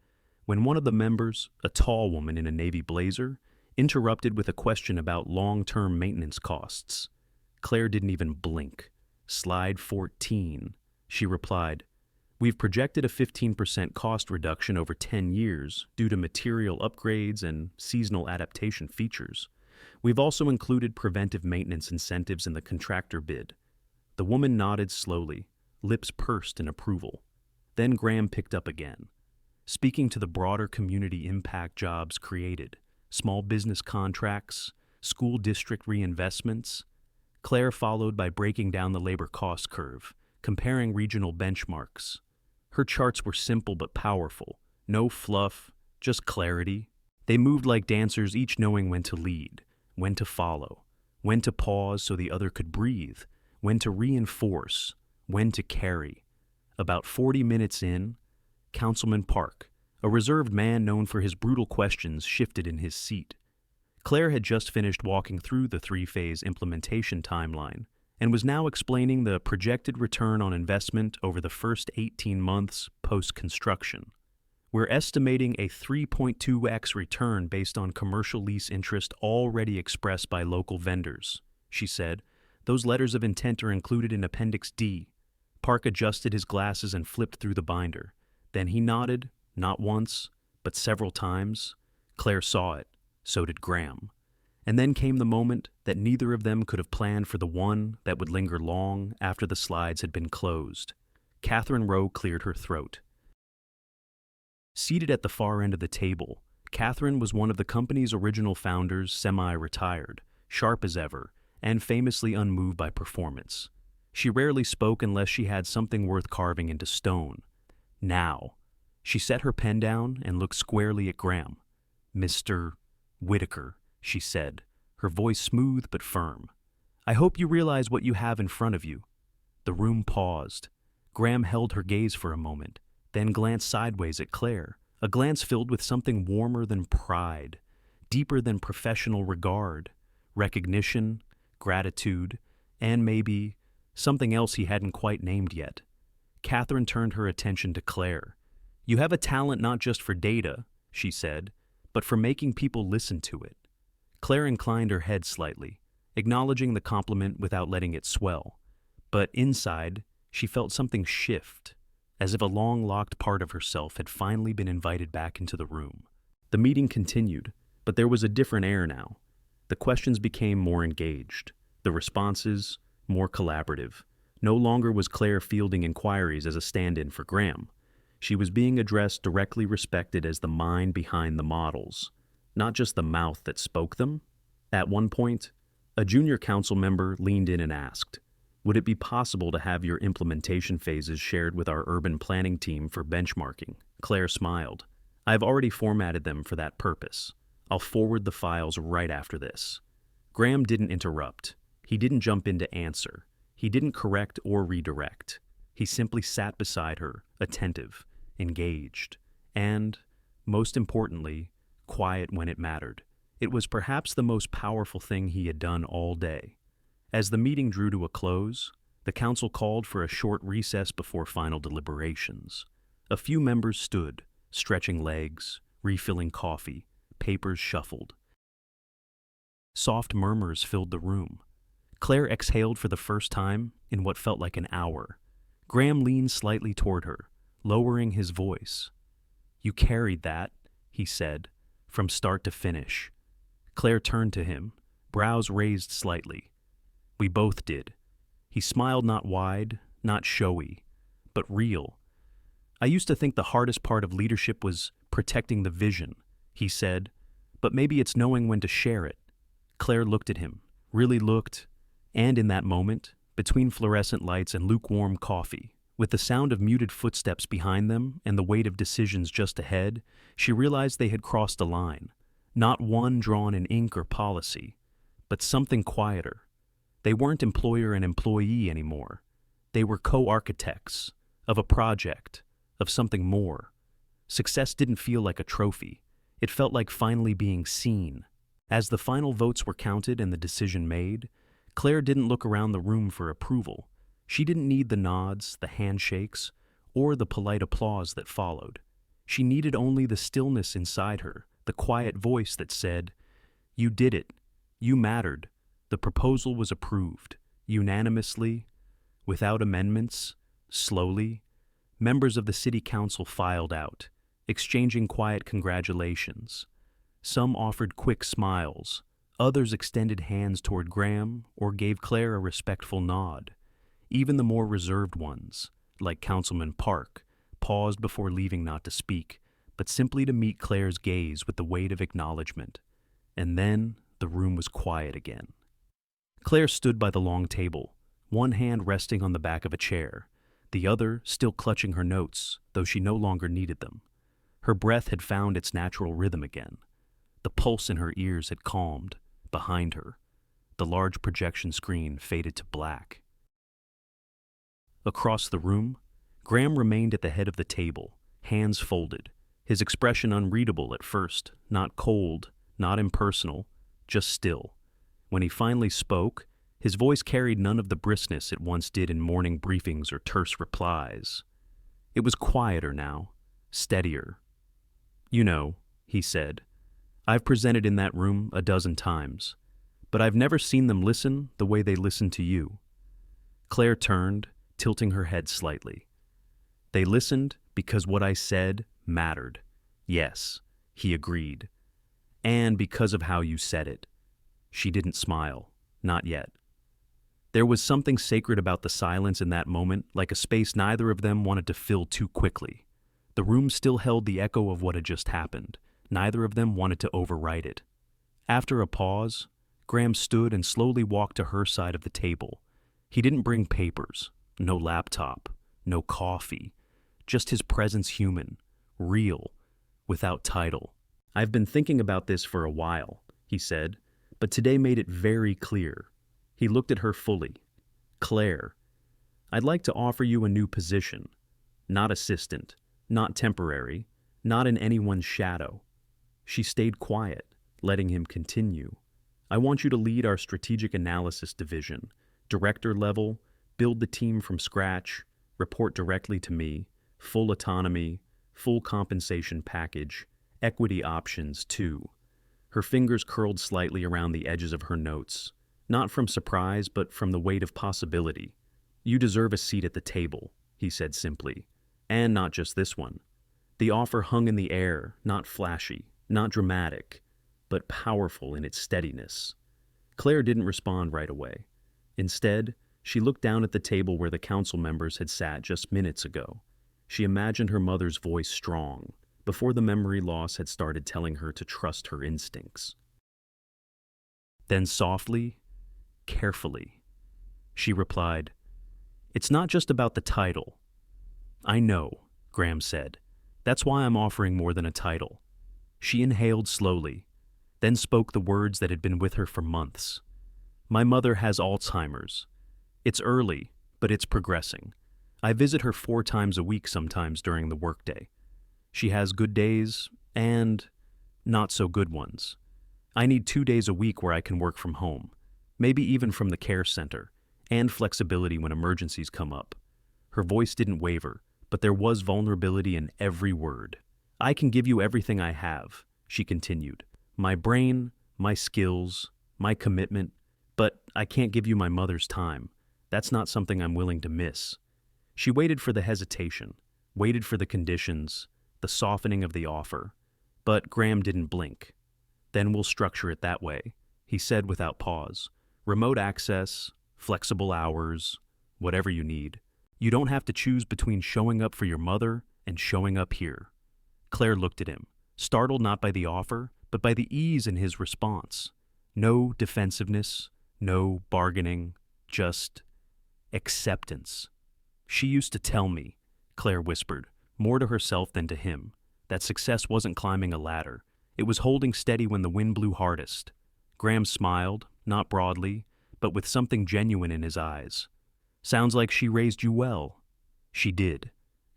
S1: When one of the members, a tall woman in a navy blazer, interrupted with a question about long-term maintenance costs, Claire didn't even blink. Slide 14, she replied. We've projected a 15% cost reduction over 10 years due to material upgrades and seasonal adaptation features. We've also included preventive maintenance incentives in the contractor bid. The woman nodded slowly, lips pursed in approval. Then Graham picked up again, speaking to the broader community impact jobs created, small business contracts, school district reinvestments. Claire followed by breaking down the labor cost curve, comparing regional benchmarks. Her charts were simple but powerful, no fluff, just clarity. They moved like dancers, each knowing when to lead, when to follow, when to pause so the other could breathe, when to reinforce, when to carry. About 40 minutes in, Councilman Park, a reserved man known for his brutal questions, shifted in his seat. Claire had just finished walking through the three-phase implementation timeline and was now explaining the projected return on investment over the first 18 months post-construction. We're estimating a 3.2x return based on commercial lease interest already expressed by local vendors, she said. Those letters of intent are included in Appendix D. Park adjusted his glasses and flipped through the binder. Then he nodded, not once, but several times. Claire saw it. So did Graham. And then came the moment that neither of them could have planned for, the one that would linger long after the slides had been closed. Catherine Rowe cleared her throat. Seated at the far end of the table, Catherine was one of the company's original founders, semi-retired, sharp as ever, and famously unmoved by performance. She rarely spoke unless she had something worth carving into stone. Now, she set her pen down and looked squarely at Graham. Mr. Whitaker, she said, her voice smooth but firm. I hope you realize what you have in front of you. The room paused. Graham held her gaze for a moment, then glanced sideways at Claire, a glance filled with something warmer than pride, deeper than professional regard, recognition, gratitude, and maybe something else he hadn't quite named yet. Catherine turned her attention to Claire. You have a talent not just for data, she said, but for making people listen to it. Claire inclined her head slightly, acknowledging the compliment without letting it swell. But inside, she felt something shift, as if a long-locked part of herself had finally been invited back into the room. The meeting continued, but there was a different air now. The questions became more engaged, the responses more collaborative. No longer was Claire fielding inquiries as a stand-in for Graham. She was being addressed directly, respected as the mind behind the models, not just the mouth that spoke them. At one point, a junior council member leaned in and asked, would it be possible to have your implementation phases shared with our urban planning team for benchmarking? Claire smiled. I've already formatted them for that purpose. I'll forward the files right after this. Graham didn't interrupt. He didn't jump in to answer. He didn't correct or redirect. He simply sat beside her, attentive, engaged, and, most importantly, quiet when it mattered. It was perhaps the most powerful thing he had done all day. As the meeting drew to a close, the council called for a short recess before final deliberations. A few members stood, stretching legs, refilling coffee, papers shuffled. Soft murmurs filled the room. Claire exhaled for the first time in what felt like an hour. Graham leaned slightly toward her, lowering his voice. "You carried that," he said, "from start to finish." Claire turned to him, brows raised slightly. "We both did." He smiled, not wide, not showy, but real. "I used to think the hardest part of leadership was protecting the vision," he said, "but maybe it's knowing when to share it." Claire looked at him, really looked, and in that moment, between fluorescent lights and lukewarm coffee, with the sound of muted footsteps behind them and the weight of decisions just ahead, she realized they had crossed a line, not one drawn in ink or policy, but something quieter. They weren't employer and employee anymore. They were co-architects of a project, of something more. Success didn't feel like a trophy. It felt like finally being seen. As the final votes were counted and the decision made, Claire didn't look around the room for approval. She didn't need the nods, the handshakes, or the polite applause that followed. She needed only the stillness inside her, the quiet voice that said, "You did it. You mattered. The proposal was approved, unanimously, without amendments, slowly." Members of the city council filed out, exchanging quiet congratulations. Some offered quick smiles, others extended hands toward Graham or gave Claire a respectful nod. Even the more reserved ones, like Councilman Park, paused before leaving not to speak, but simply to meet Claire's gaze with the weight of acknowledgement. And then the room was quiet again. Claire stood by the long table, one hand resting on the back of a chair, the other still clutching her notes, though she no longer needed them. Her breath had found its natural rhythm again. The pulse in her ears had calmed. Behind her, the large projection screen faded to black. Across the room, Graham remained at the head of the table, hands folded, his expression unreadable at first, not cold, not impersonal, just still. When he finally spoke, his voice carried none of the briskness it once did in morning briefings or terse replies. It was quieter now, steadier. "You know," he said, "I've presented in that room a dozen times, but I've never seen them listen the way they listen to you." Claire turned, tilting her head slightly. "They listened because what I said mattered." "Yes," he agreed. "And because of how you said it." She didn't smile. Not yet. There was something sacred about the silence in that moment, like a space neither of them wanted to fill too quickly. The room still held the echo of what had just happened. Neither of them wanted to overwrite it. After a pause, Graham stood and slowly walked to her side of the table. He didn't bring papers, no laptop, no coffee, just his presence human, real, without title. "I've been thinking about this for a while," he said, "but today made it very clear." He looked at her fully. "Claire, I'd like to offer you a new position. Not assistant, not temporary, not in anyone's shadow." She stayed quiet, letting him continue. "I want you to lead our strategic analysis division, director level, build the team from scratch, report directly to me, full autonomy, full compensation package, equity options too." Her fingers curled slightly around the edges of her notes, not from surprise but from the weight of possibility. "You deserve a seat at the table," he said simply, "and not just this one." The offer hung in the air, not flashy, not dramatic, but powerful in its steadiness. Claire didn't respond right away. Instead, she looked down at the table where the council members had sat just minutes ago. She imagined her mother's voice strong, before the memory loss had started telling her to trust her instincts. Then softly, carefully, she replied, "It's not just about the title." "I know," Graham said. "That's why I'm offering more than a title." She inhaled slowly, then spoke the words that had been with her for months. "My mother has Alzheimer's. It's early, but it's progressing. I visit her 4 times a week sometimes during the workday. She has good days and not so good ones. I need 2 days a week where I can work from home, maybe even from the care center, and flexibility when emergencies come up." Her voice didn't waver, but there was vulnerability in every word. "I can give you everything I have," she continued. "My brain, my skills, my commitment, But I can't give you my mother's time. That's not something I'm willing to miss. She waited for the hesitation, waited for the conditions, the softening of the offer. But Graham didn't blink. Then we'll structure it that way, he said without pause. Remote access, flexible hours, whatever you need. You don't have to choose between showing up for your mother and showing up here. Claire looked at him, startled not by the offer, but by the ease in his response. No defensiveness, no bargaining, just acceptance. She used to tell me, Claire whispered, more to herself than to him, that success wasn't climbing a ladder. It was holding steady when the wind blew hardest. Graham smiled, not broadly, but with something genuine in his eyes. Sounds like she raised you well. She did,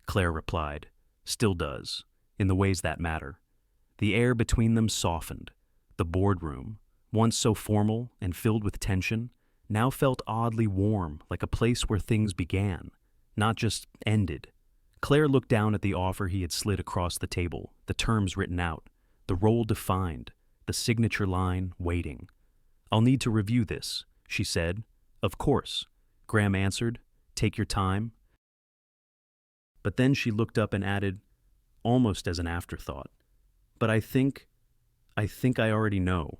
S1: Claire replied. Still does, in the ways that matter. The air between them softened. The boardroom, once so formal and filled with tension, now felt oddly warm, like a place where things began, not just ended. Claire looked down at the offer he had slid across the table, the terms written out, the role defined, the signature line waiting. I'll need to review this, she said. Of course, Graham answered. Take your time. But then she looked up and added, almost as an afterthought, but I think I already know.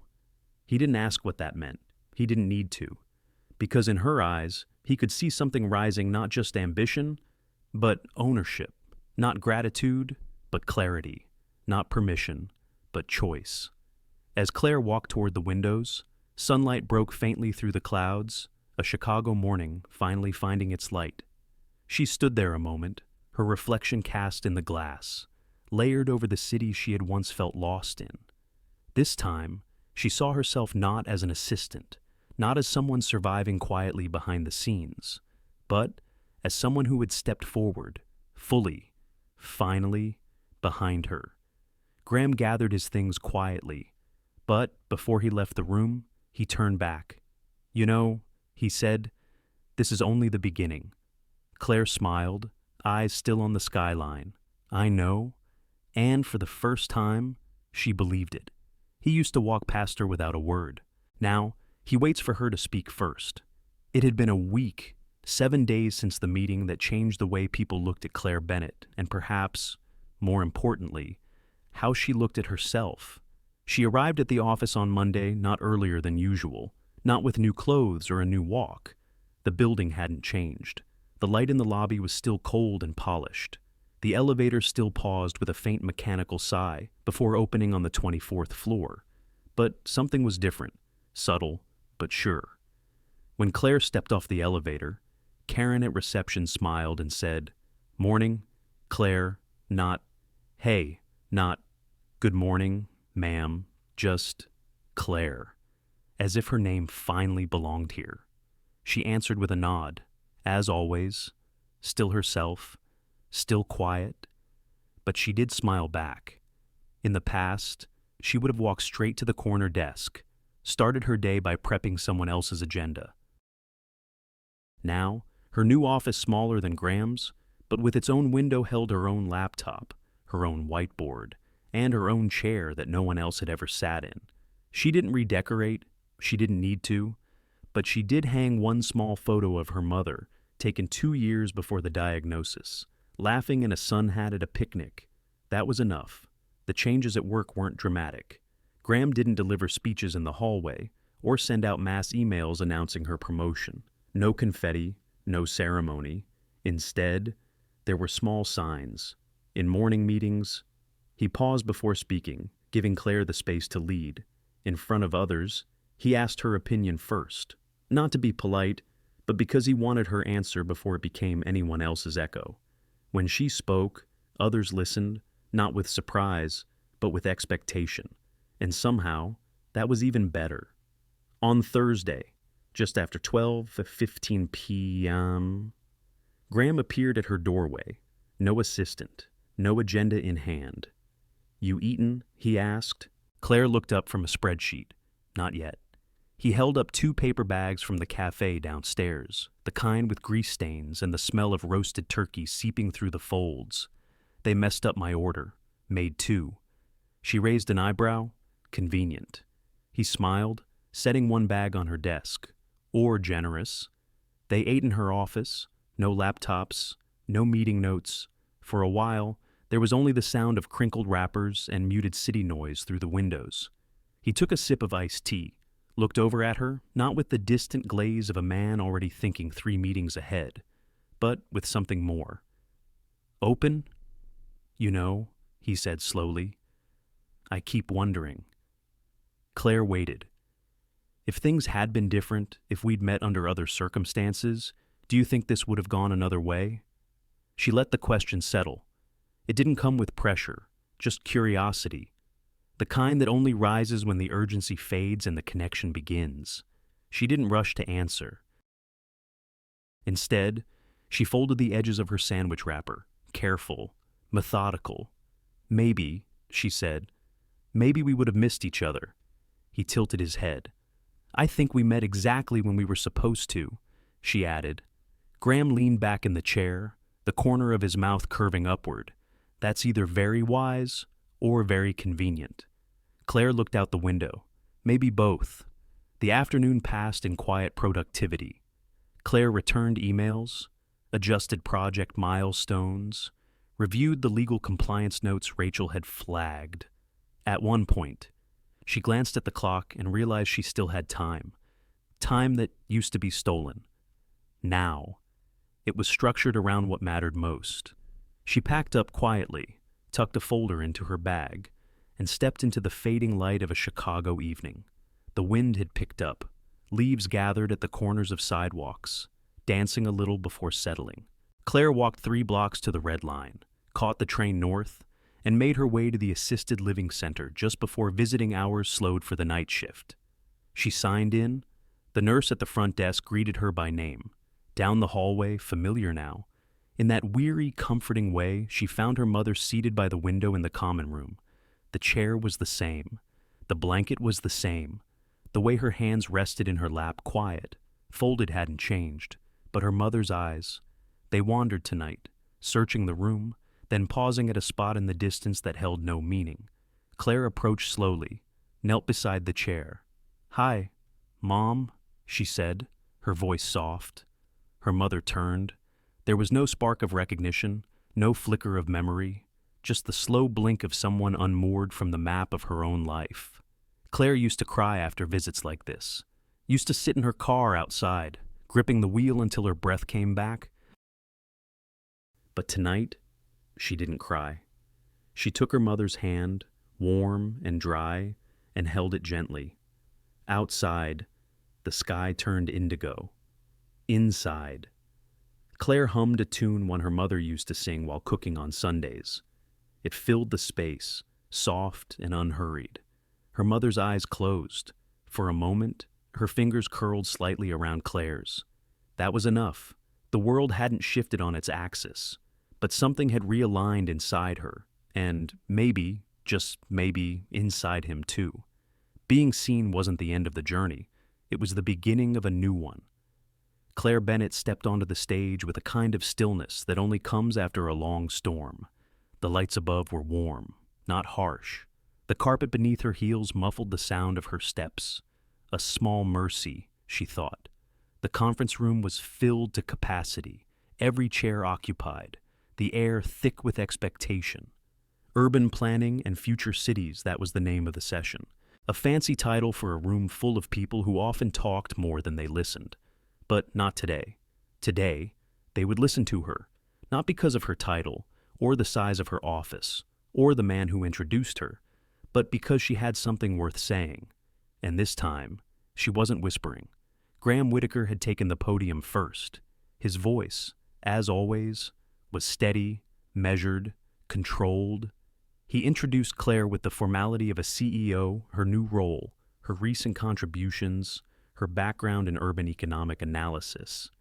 S1: He didn't ask what that meant. He didn't need to. Because in her eyes, he could see something rising, not just ambition, but ownership. Not gratitude, but clarity. Not permission, but choice. As Claire walked toward the windows, sunlight broke faintly through the clouds, a Chicago morning finally finding its light. She stood there a moment, her reflection cast in the glass, layered over the city she had once felt lost in. This time, she saw herself not as an assistant, not as someone surviving quietly behind the scenes, but as someone who had stepped forward, fully, finally, behind her. Graham gathered his things quietly, but before he left the room, he turned back. You know, he said, this is only the beginning. Claire smiled, eyes still on the skyline. I know, and for the first time, she believed it. He used to walk past her without a word. Now, he waits for her to speak first. It had been a week, 7 days since the meeting that changed the way people looked at Claire Bennett, and perhaps, more importantly, how she looked at herself. She arrived at the office on Monday not earlier than usual, not with new clothes or a new walk. The building hadn't changed. The light in the lobby was still cold and polished. The elevator still paused with a faint mechanical sigh before opening on the 24th floor. But something was different, subtle, but sure. When Claire stepped off the elevator, Karen at reception smiled and said, "Morning, Claire," not, "Hey," not, "Good morning, ma'am," just Claire, as if her name finally belonged here. She answered with a nod, as always, still herself, still quiet, but she did smile back. In the past, she would have walked straight to the corner desk, started her day by prepping someone else's agenda. Now, her new office smaller than Graham's, but with its own window held her own laptop, her own whiteboard, and her own chair that no one else had ever sat in. She didn't redecorate, she didn't need to, but she did hang one small photo of her mother, taken 2 years before the diagnosis, laughing in a sun hat at a picnic. That was enough. The changes at work weren't dramatic. Graham didn't deliver speeches in the hallway or send out mass emails announcing her promotion. No confetti, no ceremony. Instead, there were small signs. In morning meetings, he paused before speaking, giving Claire the space to lead. In front of others, he asked her opinion first, not to be polite, but because he wanted her answer before it became anyone else's echo. When she spoke, others listened, not with surprise, but with expectation. And somehow, that was even better. On Thursday, just after 12:15 p.m., Graham appeared at her doorway. No assistant, no agenda in hand. "You eaten?" he asked. Claire looked up from a spreadsheet. Not yet. He held up 2 paper bags from the cafe downstairs, the kind with grease stains and the smell of roasted turkey seeping through the folds. They messed up my order. Made 2. She raised an eyebrow. Convenient. He smiled. setting one bag on her desk. Or generous. They ate in her office, no laptops, no meeting notes. For a while, there was only the sound of crinkled wrappers and muted city noise through the windows. He took a sip of iced tea, looked over at her, not with the distant glaze of a man already thinking 3 meetings ahead, but with something more. Open? You know, he said slowly. I keep wondering. Claire waited. If things had been different, if we'd met under other circumstances, do you think this would have gone another way? She let the question settle. It didn't come with pressure, just curiosity. The kind that only rises when the urgency fades and the connection begins. She didn't rush to answer. Instead, she folded the edges of her sandwich wrapper, careful, methodical. Maybe, she said, maybe we would have missed each other. He tilted his head. I think we met exactly when we were supposed to, she added. Graham leaned back in the chair, the corner of his mouth curving upward. That's either very wise or very convenient. Claire looked out the window. Maybe both. The afternoon passed in quiet productivity. Claire returned emails, adjusted project milestones, reviewed the legal compliance notes Rachel had flagged. At one point, she glanced at the clock and realized she still had time. Time that used to be stolen. Now. It was structured around what mattered most. She packed up quietly, tucked a folder into her bag, and stepped into the fading light of a Chicago evening. The wind had picked up. Leaves gathered at the corners of sidewalks, dancing a little before settling. Claire walked 3 blocks to the Red Line, caught the train north, and made her way to the assisted living center just before visiting hours slowed for the night shift. She signed in. The nurse at the front desk greeted her by name. Down the hallway, familiar now, in that weary, comforting way, she found her mother seated by the window in the common room. The chair was the same. The blanket was the same. The way her hands rested in her lap, quiet, folded hadn't changed, but her mother's eyes, they wandered tonight, searching the room, then pausing at a spot in the distance that held no meaning. Claire approached slowly, knelt beside the chair. Hi, Mom, she said, her voice soft. Her mother turned. There was no spark of recognition, no flicker of memory, just the slow blink of someone unmoored from the map of her own life. Claire used to cry after visits like this, used to sit in her car outside, gripping the wheel until her breath came back. But tonight, she didn't cry. She took her mother's hand, warm and dry, and held it gently. Outside, the sky turned indigo. Inside, Claire hummed a tune one her mother used to sing while cooking on Sundays. It filled the space, soft and unhurried. Her mother's eyes closed. For a moment, her fingers curled slightly around Claire's. That was enough. The world hadn't shifted on its axis, but something had realigned inside her, and maybe, just maybe, inside him too. Being seen wasn't the end of the journey. It was the beginning of a new one. Claire Bennett stepped onto the stage with a kind of stillness that only comes after a long storm. The lights above were warm, not harsh. The carpet beneath her heels muffled the sound of her steps. A small mercy, she thought. The conference room was filled to capacity, every chair occupied, the air thick with expectation. Urban Planning and Future Cities, that was the name of the session. A fancy title for a room full of people who often talked more than they listened. But not today. Today, they would listen to her, not because of her title, or the size of her office, or the man who introduced her, but because she had something worth saying. And this time, she wasn't whispering. Graham Whitaker had taken the podium first. His voice, as always, was steady, measured, controlled. He introduced Claire with the formality of a CEO, her new role, her recent contributions, her background in urban economic analysis.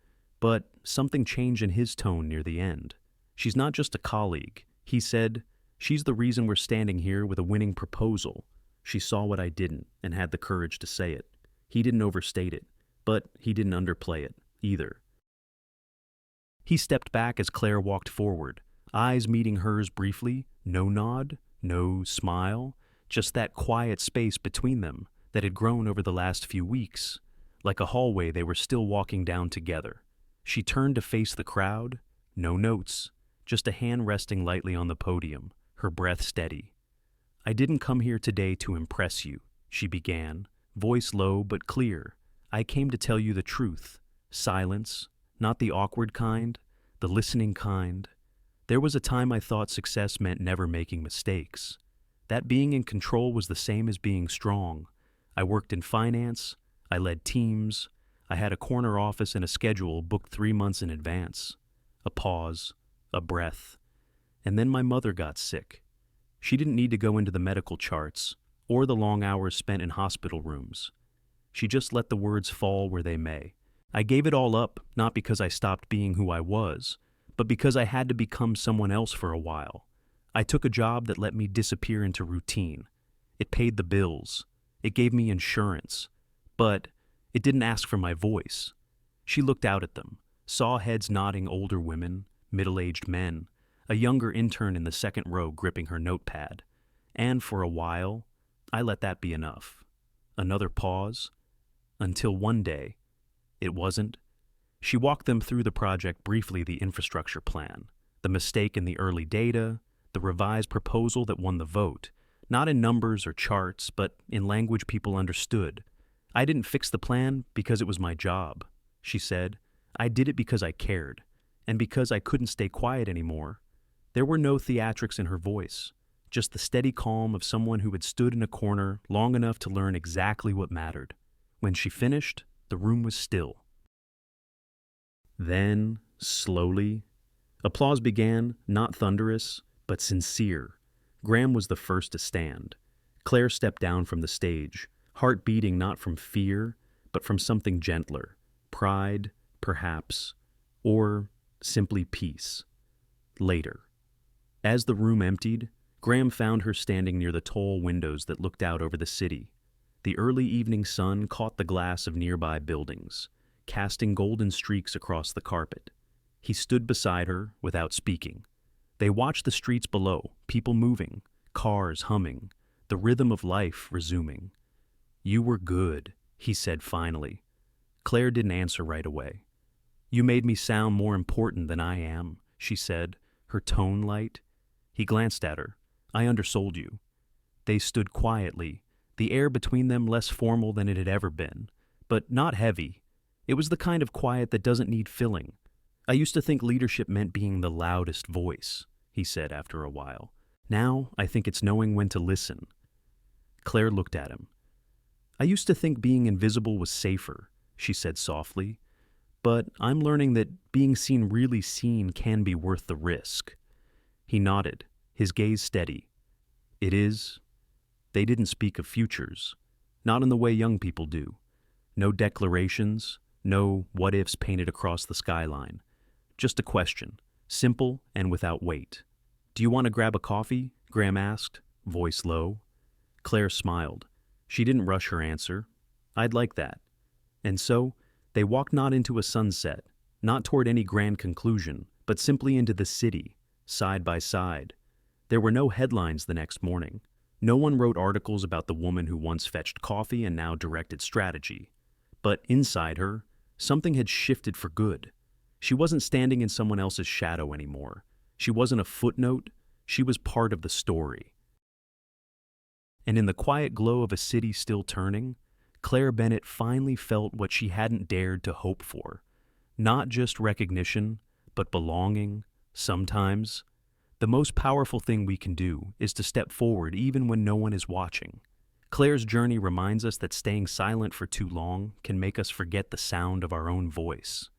S1: But something changed in his tone near the end. She's not just a colleague, he said. She's the reason we're standing here with a winning proposal. She saw what I didn't and had the courage to say it. He didn't overstate it, but he didn't underplay it either. He stepped back as Claire walked forward, eyes meeting hers briefly, no nod, no smile, just that quiet space between them, that had grown over the last few weeks, like a hallway they were still walking down together. She turned to face the crowd. No notes, just a hand resting lightly on the podium, her breath steady. "I didn't come here today to impress you," she began, voice low but clear. "I came to tell you the truth. Silence, not the awkward kind, the listening kind. There was a time I thought success meant never making mistakes. That being in control was the same as being strong. I worked in finance, I led teams, I had a corner office and a schedule booked 3 months in advance." A pause, a breath, and then my mother got sick. She didn't need to go into the medical charts or the long hours spent in hospital rooms. She just let the words fall where they may. I gave it all up, not because I stopped being who I was, but because I had to become someone else for a while. I took a job that let me disappear into routine. It paid the bills. It gave me insurance. But it didn't ask for my voice. She looked out at them, saw heads nodding, older women, middle-aged men, a younger intern in the second row gripping her notepad. And for a while, I let that be enough. Another pause. Until one day, it wasn't. She walked them through the project briefly, the infrastructure plan, the mistake in the early data, the revised proposal that won the vote, not in numbers or charts, but in language people understood. "I didn't fix the plan because it was my job," she said. "I did it because I cared, and because I couldn't stay quiet anymore." There were no theatrics in her voice, just the steady calm of someone who had stood in a corner long enough to learn exactly what mattered. When she finished, the room was still. Then, slowly, applause began, not thunderous, but sincere. Graham was the first to stand. Claire stepped down from the stage, heart beating not from fear, but from something gentler. Pride, perhaps, or simply peace. Later. As the room emptied, Graham found her standing near the tall windows that looked out over the city. The early evening sun caught the glass of nearby buildings, casting golden streaks across the carpet. He stood beside her without speaking. They watched the streets below, people moving, cars humming, the rhythm of life resuming. "You were good," he said finally. Claire didn't answer right away. "You made me sound more important than I am," she said, her tone light. He glanced at her. "I undersold you." They stood quietly, the air between them less formal than it had ever been, but not heavy. It was the kind of quiet that doesn't need filling. "I used to think leadership meant being the loudest voice," he said after a while. "Now I think it's knowing when to listen." Claire looked at him. "I used to think being invisible was safer," she said softly, "but I'm learning that being seen, really seen, can be worth the risk." He nodded, his gaze steady. "It is." They didn't speak of futures, not in the way young people do. No declarations, no what-ifs painted across the skyline. Just a question, simple and without weight. "Do you want to grab a coffee?" Graham asked, voice low. Claire smiled. She didn't rush her answer. "I'd like that." And so, they walked not into a sunset, not toward any grand conclusion, but simply into the city, side by side. There were no headlines the next morning. No one wrote articles about the woman who once fetched coffee and now directed strategy. But inside her, something had shifted for good. She wasn't standing in someone else's shadow anymore. She wasn't a footnote. She was part of the story. And in the quiet glow of a city still turning, Claire Bennett finally felt what she hadn't dared to hope for. Not just recognition, but belonging, sometimes. The most powerful thing we can do is to step forward even when no one is watching. Claire's journey reminds us that staying silent for too long can make us forget the sound of our own voice.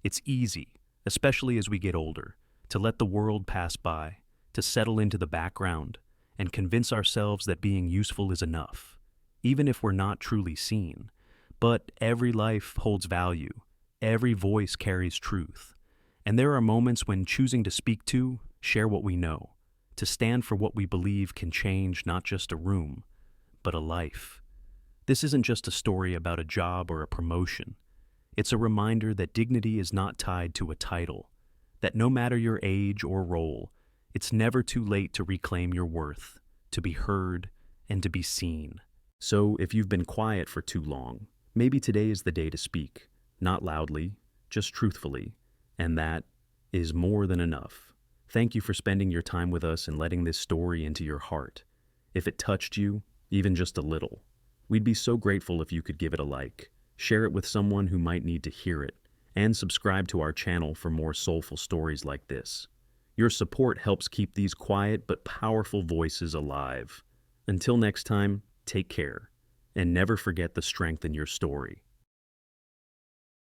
S1: It's easy, especially as we get older, to let the world pass by, to settle into the background, and convince ourselves that being useful is enough, even if we're not truly seen. But every life holds value, every voice carries truth, and there are moments when choosing to speak to, share what we know, to stand for what we believe can change not just a room, but a life. This isn't just a story about a job or a promotion. It's a reminder that dignity is not tied to a title, that no matter your age or role, it's never too late to reclaim your worth, to be heard, and to be seen. So if you've been quiet for too long, maybe today is the day to speak, not loudly, just truthfully, and that is more than enough. Thank you for spending your time with us and letting this story into your heart. If it touched you, even just a little, we'd be so grateful if you could give it a like, share it with someone who might need to hear it, and subscribe to our channel for more soulful stories like this. Your support helps keep these quiet but powerful voices alive. Until next time, take care, and never forget the strength in your story.